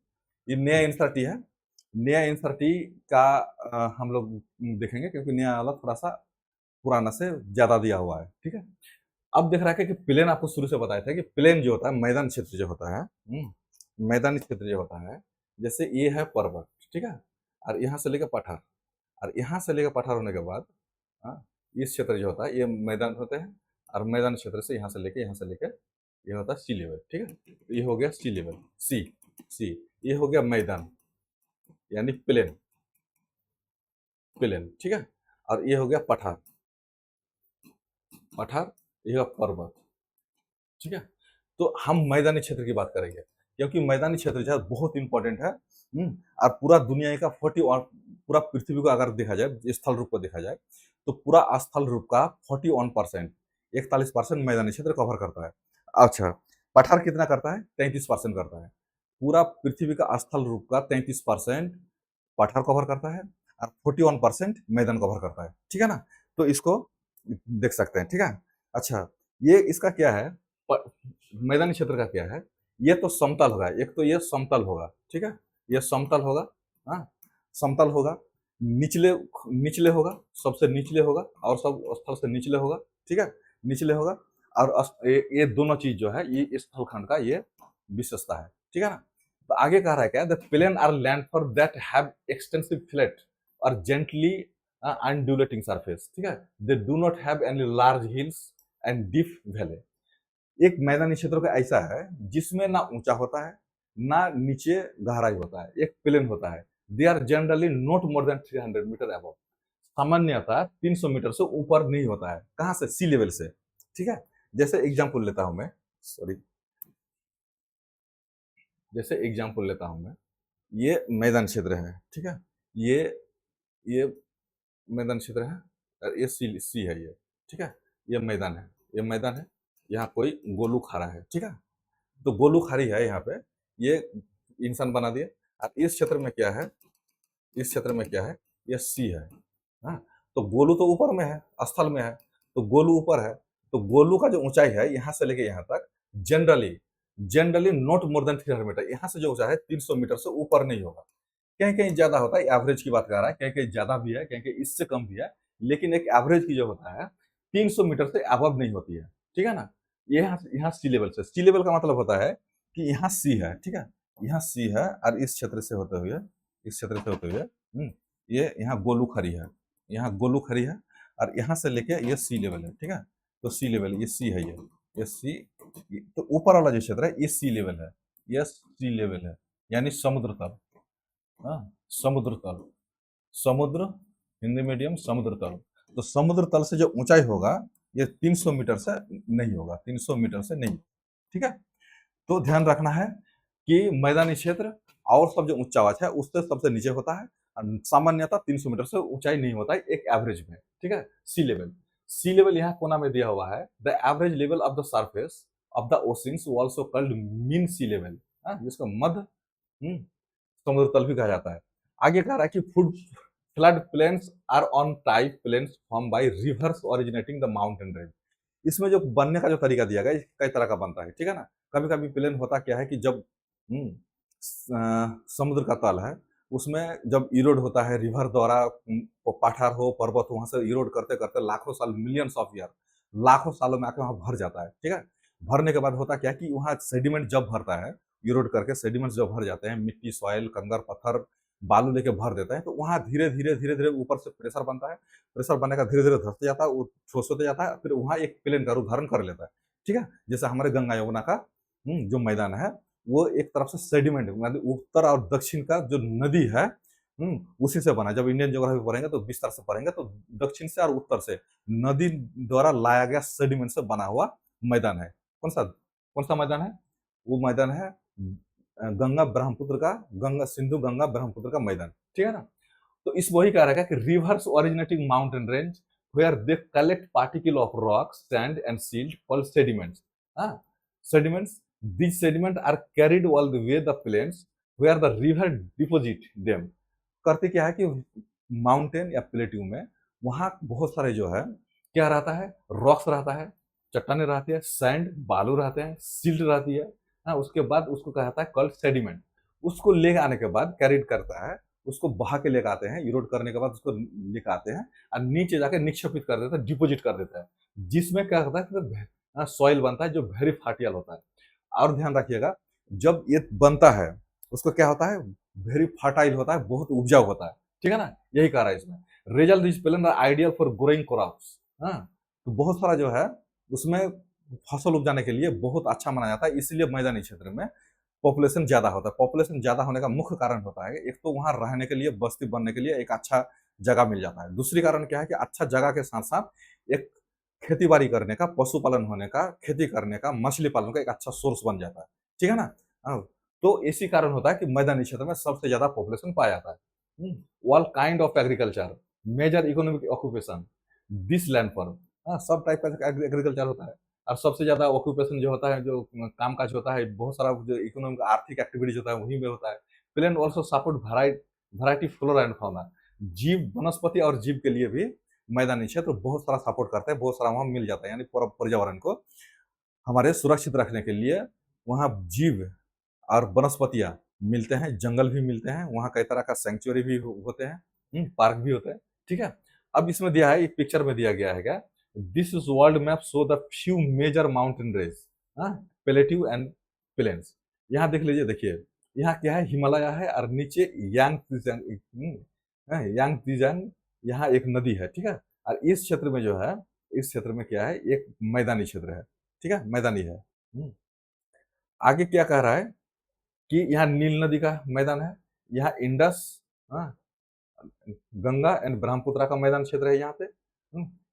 ये नया एनसीईआरटी है। नया एनसीईआरटी का हम लोग देखेंगे, क्योंकि नया वाला थोड़ा सा पुराना से ज्यादा दिया हुआ है। ठीक है, अब देख रहा है कि प्लेन, आपको शुरू से बताया था कि प्लेन जो होता है, मैदान क्षेत्र जो होता है, मैदानी क्षेत्र जो होता है, जैसे ये है पर्वत। ठीक है, और यहाँ से लेकर पठार, और यहाँ से लेकर पठार होने के बाद, हाँ, इस क्षेत्र जो होता है ये मैदान होते हैं। और मैदान क्षेत्र से यहाँ से लेके ये होता है सी लेवल। ठीक है, तो ये हो गया सी लेवल, सी सी। ये हो गया मैदान, यानी प्लेन, प्लेन। ठीक है, और ये हो गया पठार, पठार। ये हो पर्वत। ठीक है, तो हम मैदानी क्षेत्र की बात करेंगे, क्योंकि मैदानी क्षेत्र जो है बहुत इंपॉर्टेंट है। और पूरा दुनिया का 40, और पूरा पृथ्वी को अगर देखा जाए, स्थल रूप को देखा जाए, तो पूरा स्थल रूप का 41%, 41% मैदानी क्षेत्र कवर करता है। अच्छा, पठार कितना करता है, 33% करता है। पूरा पृथ्वी का स्थल रूप का 33% पठार कवर करता है, और 41% मैदान कवर करता है। ठीक है ना, तो इसको देख सकते हैं। ठीक है, अच्छा, ये इसका क्या है, मैदानी क्षेत्र का क्या है, ये तो समतल होगा, एक तो ये समतल होगा। ठीक है, ये समतल होगा, हाँ, समतल होगा, निचले निचले होगा, सबसे निचले होगा, और सब स्थल से निचले होगा। ठीक है, निचले होगा। और ये दोनों चीज जो है, ये स्थल खंड का ये विशेषता है। ठीक है ना, तो आगे कह रहा है क्या, the plain are land for that have extensive flat or gently undulating surface. ठीक है, they do not have any large hills and deep valley. एक मैदानी क्षेत्र का ऐसा है जिसमें ना ऊंचा होता है, ना नीचे गहराई होता है, एक प्लेन होता है। They are generally not more than 300 metre above. सामान्यतः 300 मीटर से ऊपर नहीं होता है। कहाँ से, सी लेवल से। ठीक है, जैसे एग्जाम्पल लेता हूं मैं, सॉरी, जैसे एग्जाम्पल लेता हूं मैं, ये मैदान क्षेत्र है। ठीक है, ये ये मैदान क्षेत्र है, और ये सी है ये। ठीक है, ये मैदान है, ये मैदान है। यहाँ कोई गोलू खड़ा है। ठीक है, तो गोलू खारी है यहाँ पे, ये इंसान बना दिए। और इस क्षेत्र में क्या है, इस क्षेत्र में क्या है, ये सी है। हाँ, तो गोलू तो ऊपर में है, स्थल में है, तो गोलू ऊपर है। तो गोलू का जो ऊंचाई है यहाँ से लेके यहाँ तक, generally generally not more than 300 metre. यहाँ से जो ऊंचाई है 300 मीटर से ऊपर नहीं होगा। कहीं कहीं ज्यादा होता है, एवरेज की बात कर रहा है, कहीं कहीं ज्यादा भी है, कहीं कहीं इससे कम भी है, लेकिन एक एवरेज की जो होता है 300 मीटर से अबव नहीं होती है। ठीक है ना, ये यहाँ सी लेवल से, सी लेवल का मतलब होता है कि यहाँ सी है। ठीक है, यहाँ सी है, और इस क्षेत्र से होते हुए, इस क्षेत्र से होते हुए, ये यहाँ गोलू खड़ी है, यहाँ गोलू खड़ी है, और यहाँ से लेके ये सी लेवल है। ठीक है, तो सी लेवल, ये सी है, ये सी। तो ऊपर वाला जो क्षेत्र है ये सी लेवल है, ये सी लेवल है, यानी समुद्र तल। समुद्र तल, समुद्र, हिंदी मीडियम समुद्र तल। तो समुद्र तल से जो ऊंचाई होगा ये 300 मीटर से नहीं होगा, 300 मीटर से नहीं। ठीक है, तो ध्यान रखना है कि मैदानी क्षेत्र और सब जो ऊंचा आवाज है उससे सबसे नीचे होता है, सामान्यतः 300 मीटर से ऊंचाई नहीं होता है एक एवरेज में। ठीक है, सी लेवल, सी लेवल यहाँ कोना में दिया हुआ है, the average level of the surface of the oceans also called mean sea level, जिसका मध्य समुद्र तल भी कहा जाता है। आगे कह रहा है कि food flood plains are on type plains form by rivers originating the mountain range. इसमें जो बनने का जो तरीका दिया गया है कई तरह का बनता है। ठीक है ना, कभी कभी प्लेन होता क्या है कि जब समुद्र का तल है उसमें जब इरोड होता है रिवर द्वारा, पठार हो पर्वत हो, वहां से इरोड करते करते लाखों साल, मिलियंस ऑफ ईयर, लाखों सालों में आके वहां भर जाता है। ठीक है, भरने के बाद होता क्या कि वहां सेडिमेंट जब भरता है, इरोड करके सेडिमेंट्स जब भर जाते हैं, मिट्टी, सॉइल, कंकर, पत्थर, बालू लेके भर देता है, तो वहां धीरे धीरे धीरे धीरे ऊपर से प्रेशर बनता है, प्रेशर बनने का धीरे धीरे धरते जाता है, वो ठोस होते जाता है, फिर वहां एक प्लेन का रूप धारण कर लेता है। ठीक है, जैसे हमारे गंगा यमुना का जो मैदान है वो एक तरफ से सेडिमेंट, मतलब उत्तर और दक्षिण का जो नदी है उसी से बना। जब इंडियन ज्योग्राफी पढ़ेंगे तो विस्तार से पढ़ेंगे, तो दक्षिण से और उत्तर से नदी द्वारा लाया गया सेडिमेंट से बना हुआ मैदान है। कौन सा मैदान है? वो मैदान है गंगा ब्रह्मपुत्र का, गंगा सिंधु गंगा ब्रह्मपुत्र का मैदान। ठीक है ना, तो इस वही कह रहा है कि reverse originating mountain range where they collect particle of rock, sand and silt called sediments. Sediments. These sediments are carried all the way the plains where the river deposit them. करते क्या है कि माउंटेन या plateau में वहां बहुत सारे जो है क्या रहता है, रॉक्स रहता है, चट्टाने रहती है, सैंड बालू रहते हैं, सिल्ट रहती है। उसके बाद उसको कहता है कॉल्ड सेडिमेंट। उसको ले आने के बाद कैरिड करता है, उसको बहा के लेकर आते हैं, इरोड करने के बाद उसको लेकर आते हैं और नीचे जाके निक्षेपित कर देता है, डिपोजिट कर देता है, जिसमें क्या होता है सॉइल बनता है जो वेरी फर्टाइल होता है। और ध्यान रखिएगा, जब ये बनता है उसको क्या होता है, वेरी फर्टाइल होता है, बहुत उपजाऊ होता है। ठीक है ना, यही कह रहा है इसमें। Result is plain ideal for growing crops. तो बहुत सारा जो है उसमें फसल उपजाने के लिए बहुत अच्छा माना जाता है, इसलिए मैदानी क्षेत्र में पॉपुलेशन ज्यादा होता है। पॉपुलेशन ज्यादा होने का मुख्य कारण होता है एक तो वहां रहने के लिए, बस्ती बनने के लिए एक अच्छा जगह मिल जाता है। दूसरी कारण क्या है कि अच्छा जगह के साथ साथ एक खेती बाड़ी करने का, पशुपालन होने का, खेती करने का, मछली पालन का एक अच्छा सोर्स बन जाता है। ठीक है ना, तो इसी कारण होता है कि मैदानी क्षेत्र में सबसे ज्यादा पॉपुलेशन पाया जाता है। All kind of agriculture, major economic occupation this land पर, सब टाइप का एग्रीकल्चर होता है। और सबसे ज्यादा ऑक्यूपेशन जो होता है, जो काम काज होता है, बहुत सारा जो इकोनॉमिक आर्थिक एक्टिविटीज होता है वहीं में होता है। Plain also support variety flora and fauna, जीव वनस्पति और जीव के लिए भी मैदानी क्षेत्र बहुत सारा सपोर्ट करता है, बहुत सारा वहां मिल जाता है। यानी पूरा पर्यावरण को हमारे सुरक्षित रखने के लिए वहां जीव और वनस्पतियां मिलते हैं, जंगल भी मिलते हैं, वहां कई तरह का सेंचुरी भी होते हैं, पार्क भी होते हैं। ठीक है, अब इसमें दिया है, एक पिक्चर में दिया गया है क्या, this is world map show the few major mountain range, plateau and plains. यहाँ देख लीजिए, देखिए यहाँ क्या है, हिमालय है और नीचे यांग तीजांग यहाँ एक नदी है। ठीक है, और इस क्षेत्र में जो है, इस क्षेत्र में क्या है, एक मैदानी क्षेत्र है। ठीक है, मैदानी है। आगे क्या कह रहा है कि यहाँ नील नदी का मैदान है, यहाँ इंडस, गंगा एंड ब्रह्मपुत्र का मैदान क्षेत्र है यहाँ पे।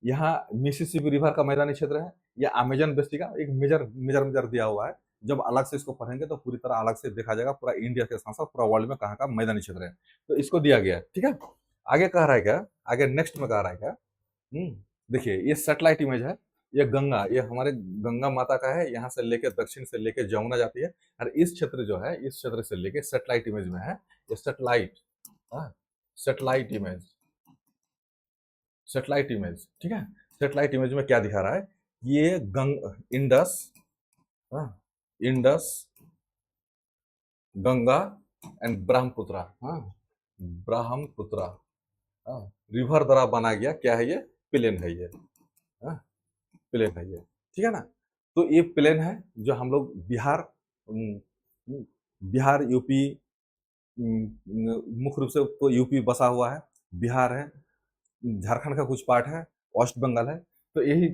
यहाँ मिसिसिपी रिवर का मैदानी क्षेत्र है, या अमेजन बेसिन का एक मेजर दिया हुआ है। जब अलग से इसको पढ़ेंगे तो पूरी तरह अलग से देखा जाएगा, पूरा इंडिया के साथ साथ पूरा वर्ल्ड में कहाँ का मैदानी क्षेत्र है, तो इसको दिया गया है। ठीक है, आगे कह रहा है क्या, आगे नेक्स्ट में कह रहा है क्या, देखिए ये सैटेलाइट इमेज है, ये गंगा, ये हमारे गंगा माता का है, यहाँ से लेके दक्षिण से लेके जमुना जाती है, और इस क्षेत्र जो है, इस क्षेत्र से लेके सैटेलाइट इमेज में है, ये satellite, satellite image, satellite image. ठीक है, सैटेलाइट इमेज में क्या दिखा रहा है, ये Indus, Indus, Ganga and Brahmaputra, Brahmaputra river द्वारा बना गया क्या है, ये प्लेन है, ये प्लेन है ये। ठीक है ना, तो ये प्लेन है जो हम लोग बिहार, बिहार यूपी, मुख्य रूप से तो यूपी बसा हुआ है, बिहार है, झारखंड का कुछ पार्ट है, वेस्ट बंगाल है, तो यही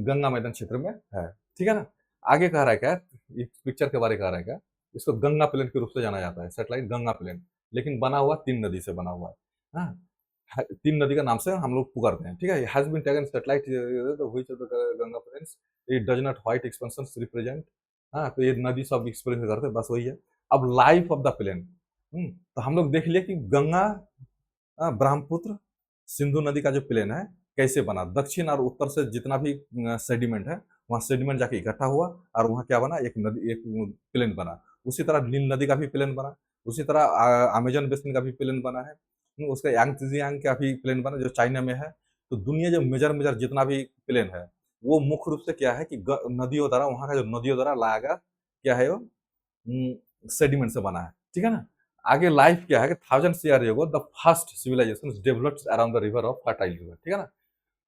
गंगा मैदान क्षेत्र में है। ठीक है ना, आगे कह रहा है क्या, इस पिक्चर के बारे में कह रहा है क्या, इसको गंगा प्लेन के रूप से जाना जाता है, सैटेलाइट गंगा प्लेन। लेकिन बना हुआ 3 नदी से बना हुआ है। हाँ, 3 नदी का नाम से हम लोग पुकारते हैं, ठीक है? Has been taken satellite which of the Ganga plains it does not white expansions represent. हाँ, तो ये नदी सब एक्सप्लेन करते हैं, बस वही है। अब लाइफ ऑफ द प्लेन, तो हम लोग देख लिए कि गंगा, ब्रह्मपुत्र, सिंधु नदी का जो प्लेन है कैसे बना, दक्षिण और उत्तर से जितना भी सेडिमेंट है वहाँ सेडिमेंट जाके इकट्ठा हुआ और वहाँ क्या बना, एक नदी, एक प्लेन बना। उसी तरह नील नदी का भी प्लेन बना, उसी तरह अमेजन बेसिन का भी प्लेन बना है, उसका यांगत्जियांग का भी प्लेन बना जो चाइना में है। तो दुनिया जो मेजर मेजर जितना भी प्लेन है वो मुख्य रूप से क्या है कि नदियों द्वारा, वहाँ का जो नदियों द्वारा लाया गया क्या है वो सेडिमेंट से बना है, ठीक है ना? आगे लाइफ क्या है कि thousands year ago the first civilisation developed around the river of fertile river, ठीक है ना?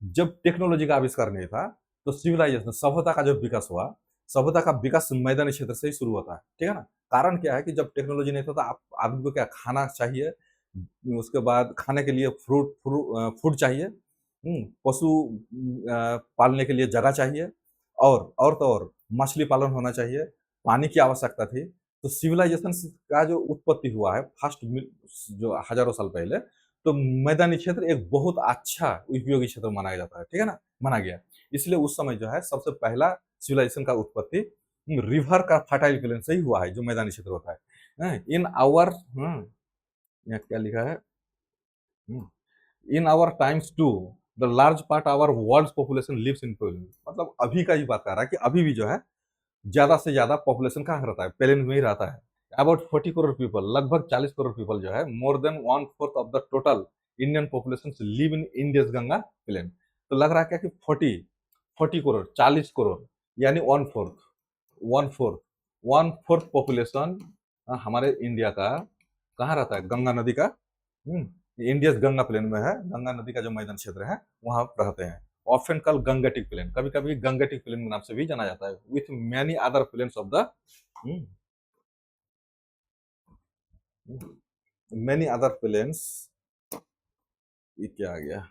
जब टेक्नोलॉजी का आविष्कार नहीं था तो सिविलाइजेशन, सभ्यता का जो विकास हुआ, सभ्यता का विकास मैदानी क्षेत्र से ही शुरू होता है, ठीक है ना? कारण क्या है कि जब टेक्नोलॉजी नहीं था तो आप आदमी को क्या खाना चाहिए, उसके बाद खाने के लिए फूड चाहिए, पशु पालने के लिए जगह चाहिए, और तो और मछली पालन होना चाहिए, पानी की आवश्यकता थी। तो सिविलाइजेशन का जो उत्पत्ति हुआ है फर्स्ट जो हजारों साल पहले, तो मैदानी क्षेत्र एक बहुत अच्छा उपयोगी क्षेत्र माना जाता है, ठीक है ना? माना गया। इसलिए उस समय जो है सबसे पहला सिविलाइजेशन का उत्पत्ति रिवर का फर्टाइल प्लेन से ही हुआ है, जो मैदानी क्षेत्र होता है। इन आवर यहाँ क्या लिखा है, in our times to the large part our world population lives in plain. मतलब अभी का ही बात कर रहा है कि अभी भी जो है ज्यादा से ज्यादा पॉपुलेशन कहाँ रहता है, प्लेन में ही रहता है। अबाउट 40 करोड़ पीपल, लगभग 40 करोड़ पीपल जो है, more than 1/4 of the total Indian population live in Indus Ganga plain. तो लग रहा है क्या कि 40 करोड़, 40 करोड़, यानी 1/4, 1/4, 1/4 पॉपुलेशन हमारे इंडिया का कहाँ रहता है, गंगा नदी का, इंडियस गंगा प्लेन में है। गंगा नदी का जो मैदान क्षेत्र है वहां रहते हैं। ऑफन कल गंगेटिक प्लेन, कभी कभी गंगेटिक प्लेन के नाम से भी जाना जाता है, with many other plains of the many other plains. ये क्या आ गया,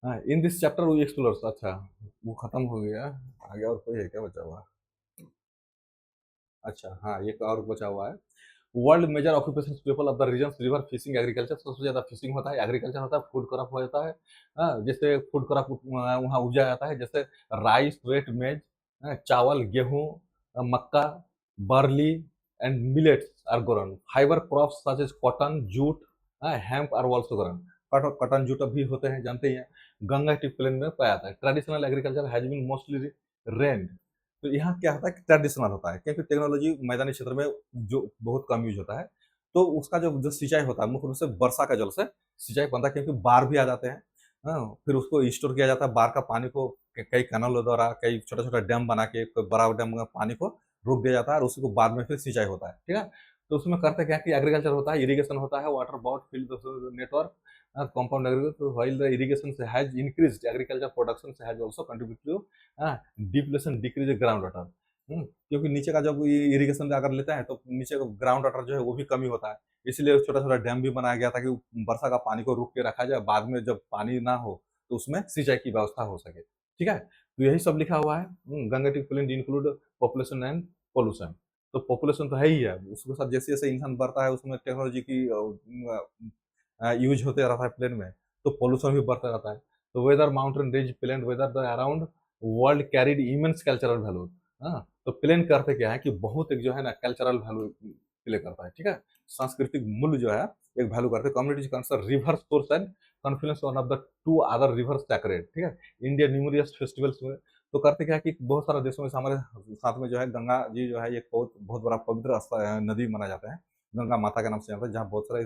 हाँ, इन दिस चैप्टर वो एक्सप्लोर्स, अच्छा वो खत्म हो गया, आगे और कोई है क्या बचा हुआ? अच्छा हाँ, एक और बचा हुआ है। World major occupation people of the region river fishing agriculture, सबसे ज्यादा फिशिंग होता है, एग्रीकल्चर होता है, फूड क्रॉप हो जाता है। हाँ, जैसे फूड क्रॉप वहाँ उपजाया जाता है, जैसे राइस, वेट मेज, चावल, गेहूं, मक्का, barley and millets are grown. Fibre crops such as cotton, jute, hemp are also grown. Cotton jute भी होते हैं, जानते ही हैं। गंगा टिप प्लेन में पाया जाता है। Traditional agriculture has been mostly rained. तो यहाँ क्या होता है कि ट्रेडिशनल होता है, क्योंकि टेक्नोलॉजी मैदानी क्षेत्र में जो बहुत कम यूज होता है। तो उसका जो जो सिंचाई होता है मुख्य रूप से वर्षा का जल से सिंचाई बनता है, क्योंकि बाढ़ भी आ जाते हैं। हाँ, फिर उसको स्टोर किया जाता है, बाढ़ का पानी को कई कैनलों द्वारा, कई छोटा छोटा डैम बना के, कोई बड़ा डैम का पानी को रोक दिया जाता है और उसी को बाद में फिर सिंचाई होता है, ठीक है। तो उसमें करते क्या है कि एग्रीकल्चर होता है, इरीगेशन होता है, water bout field network, compound agriculture. While the irrigation has increased, agriculture production has also contributed to depletion, decrease ground water। क्योंकि नीचे का जब इरिगेशन अगर लेता है तो नीचे का ग्राउंड वाटर जो है वो भी कमी होता है। इसलिए छोटा छोटा डैम भी बनाया गया ताकि वर्षा का पानी को रोक के रखा जाए, बाद में जब पानी ना हो तो उसमें सिंचाई की व्यवस्था हो सके, ठीक है। तो यही सब लिखा हुआ है। Gangetic plain include population and pollution. तो पॉपुलेशन तो है ही है, उसके साथ जैसे जैसे इंसान बढ़ता है उसमें टेक्नोलॉजी की यूज होते रहता है प्लेन में, तो पोल्यूशन भी बढ़ता रहता है। तो whether mountain range plain whether the around world carried immense cultural value. हाँ, तो प्लेन करते क्या है कि बहुत एक जो है ना कल्चरल वैल्यू प्ले करता है, ठीक है। सांस्कृतिक मूल्य जो है एक वैल्यू करते हैं। Communities consider river source and confluence one of the two other river sacred, ठीक है। इंडिया न्यूमरियस फेस्टिवल्स में तो करते क्या है कि बहुत सारे देशों में हमारे साथ में जो है गंगा जी जो है एक बहुत बहुत बड़ा पवित्र नदी माना जाता है, गंगा माता के नाम से जाता है, जहाँ बहुत सारे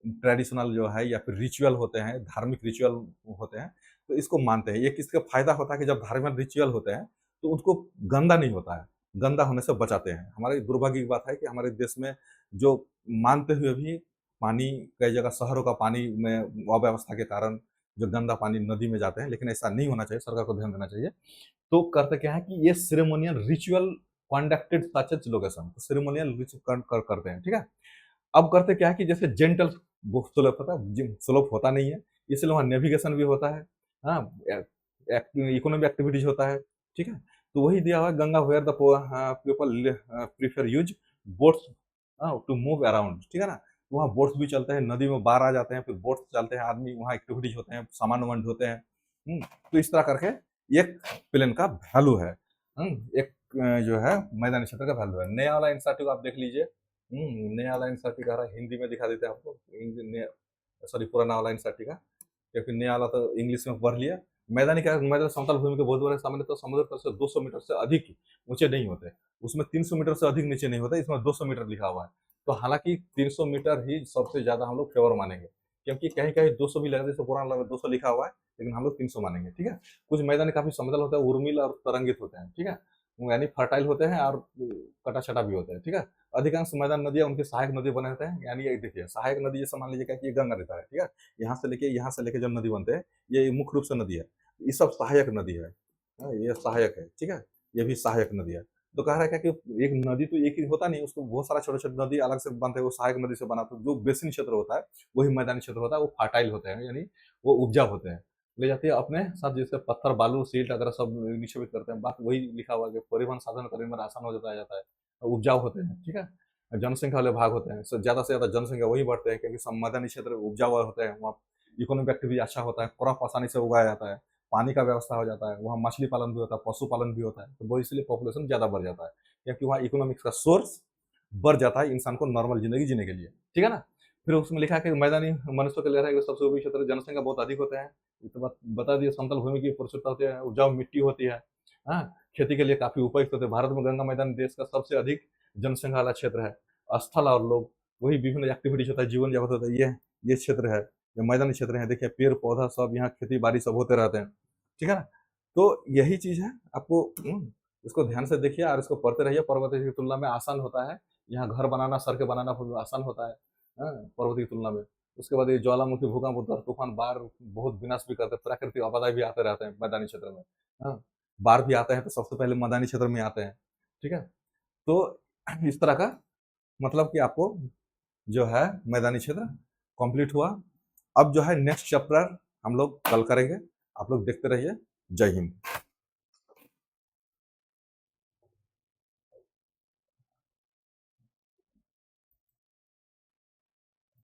ट्रेडिशनल जो है या फिर रिचुअल होते हैं, धार्मिक रिचुअल होते हैं, तो इसको मानते हैं। ये किसका फायदा होता है कि जब धार्मिक रिचुअल होते हैं तो उनको गंदा नहीं होता है, गंदा होने से बचाते हैं। हमारे दुर्भाग्य की बात है कि हमारे देश में जो मानते हुए भी पानी, कई जगह शहरों का पानी में अव्यवस्था के कारण जो गंदा पानी नदी में जाते हैं, लेकिन ऐसा नहीं होना चाहिए, सरकार को ध्यान देना चाहिए। तो करते क्या है कि ये ceremonial ritual conducted such as location, ceremonial ritual करते हैं, ठीक है। अब करते क्या है कि जैसे जेंटल स्लोप होता है, स्लोप होता नहीं है, इसलिए वहाँ नेविगेशन भी होता है। हाँ, इकोनॉमिक एक्टिविटीज होता है, ठीक है। तो वही दिया हुआ है, Ganga where the people prefer use boats to move around, ठीक है ना। वहाँ बोट्स भी चलते हैं, नदी में बाढ़ आ जाते हैं, फिर बोट्स चलते हैं, आदमी वहाँ एक्टिविटीज होते हैं, सामान वामान ढोते हैं। तो इस तरह करके एक प्लेन का वैल्यू है। एक जो है मैदानी क्षेत्र का वैल्यू है। नया वाला एनसीईआरटी को आप देख लीजिए। नया वाला एनसीईआरटी कह रहा है, हिंदी में दिखा देते हैं आपको, सॉरी पुराना वाला एनसीईआरटी का, क्योंकि नया वाला तो इंग्लिश में पढ़ लिया। मैदानी क्या, मैदान समतल भूमि के बहुत बड़े सामान्य तो समुद्र तल से 200 मीटर से अधिक ऊंचे नहीं होते, उसमें 300 मीटर से अधिक नीचे नहीं होता, इसमें 200 मीटर लिखा हुआ है। तो हालांकि 300 मीटर ही सबसे ज्यादा हम लोग फेवर मानेंगे, क्योंकि कहीं कहीं 200 भी लगता है, जैसे पुराना 200 लिखा हुआ है, लेकिन हम लोग 300 मानेंगे, ठीक है। कुछ मैदान काफी समतल होता है, उर्मिल और तरंगित होते हैं, ठीक है, यानी फर्टाइल होते हैं और कटा छटा भी होते हैं, ठीक है। अधिकांश मैदान नदियां उनके सहायक नदी बने रहते हैं, यानी ये देखिए सहायक नदी, जैसे मान लीजिए कि ये गंगा रहता है, ठीक है, यहाँ से लेके जो नदी बनते हैं, ये मुख्य रूप से नदी है, ये सब सहायक नदी है। ये सहायक है, ठीक है, ये भी सहायक नदी है। तो कह रहा है क्या कि एक नदी तो एक ही होता नहीं, उसको बहुत सारा छोटे छोटे नदी अलग से बनते हैं, वो सहायक नदी से बना, तो जो बेसिन क्षेत्र होता है वही मैदानी क्षेत्र होता है, वो फर्टाइल होते हैं, यानी वो उपजाऊ होते हैं। ले जाती है अपने साथ, जैसे पत्थर बालू सील्ट अगर सब निक्षेपित करते हैं, बात वही लिखा हुआ है कि परिवहन साधन करने में आसान हो जाता है, उपजाऊ होते हैं, ठीक है। जनसंख्या वाले भाग होते हैं, ज्यादा से ज्यादा जनसंख्या वही बढ़ते हैं, क्योंकि मैदानी क्षेत्र उपजाऊ होते हैं, वहाँ इकोनॉमिक एक्टिविटी अच्छा होता है, क्रॉप आसानी से उगाया जाता है, पानी का व्यवस्था हो जाता है, वहाँ मछली पालन भी होता है, पशुपालन भी होता है, तो वो इसलिए पॉपुलेशन ज्यादा बढ़ जाता है, क्योंकि वहाँ इकोनॉमिक्स का सोर्स बढ़ जाता है इंसान को नॉर्मल जिंदगी जीने के लिए, ठीक है ना। फिर उसमें लिखा है कि मैदानी मनुष्य के लिए रहेगा सबसे उपयोगी क्षेत्र, जनसंख्या बहुत अधिक होते हैं, ये तो बात बता दिए। समतल भूमि की प्रचुरता होती है, उपजाऊ मिट्टी होती है, हाँ, खेती के लिए काफी उपयुक्त होते हैं। भारत में गंगा मैदान देश का सबसे अधिक जनसंख्या वाला क्षेत्र है। स्थल और लोग, वही विभिन्न एक्टिविटीज होता है, जीवन जगत होता है, ये क्षेत्र है, ये मैदानी क्षेत्र है। देखिए पेड़ पौधा सब, यहाँ खेती बाड़ी सब होते रहते हैं, ठीक है ना। तो यही चीज है, आपको इसको ध्यान से देखिए और इसको पढ़ते रहिए। पर्वत की तुलना में आसान होता है, यहाँ घर बनाना, सड़कें बनाना आसान होता है, पर्वत की तुलना में। उसके बाद ये ज्वालामुखी, भूकंप, उधर तूफान, बाढ़ बहुत विनाश भी करते हैं, प्राकृतिक आपदाएं भी आते रहते हैं मैदानी क्षेत्र में। हाँ, बाढ़ भी आते हैं तो सबसे पहले मैदानी क्षेत्र में आते हैं, ठीक है। तो इस तरह का मतलब कि आपको जो है मैदानी क्षेत्र कंप्लीट हुआ। अब जो है नेक्स्ट चैप्टर हम लोग कल करेंगे, आप लोग देखते रहिए। जय हिंद।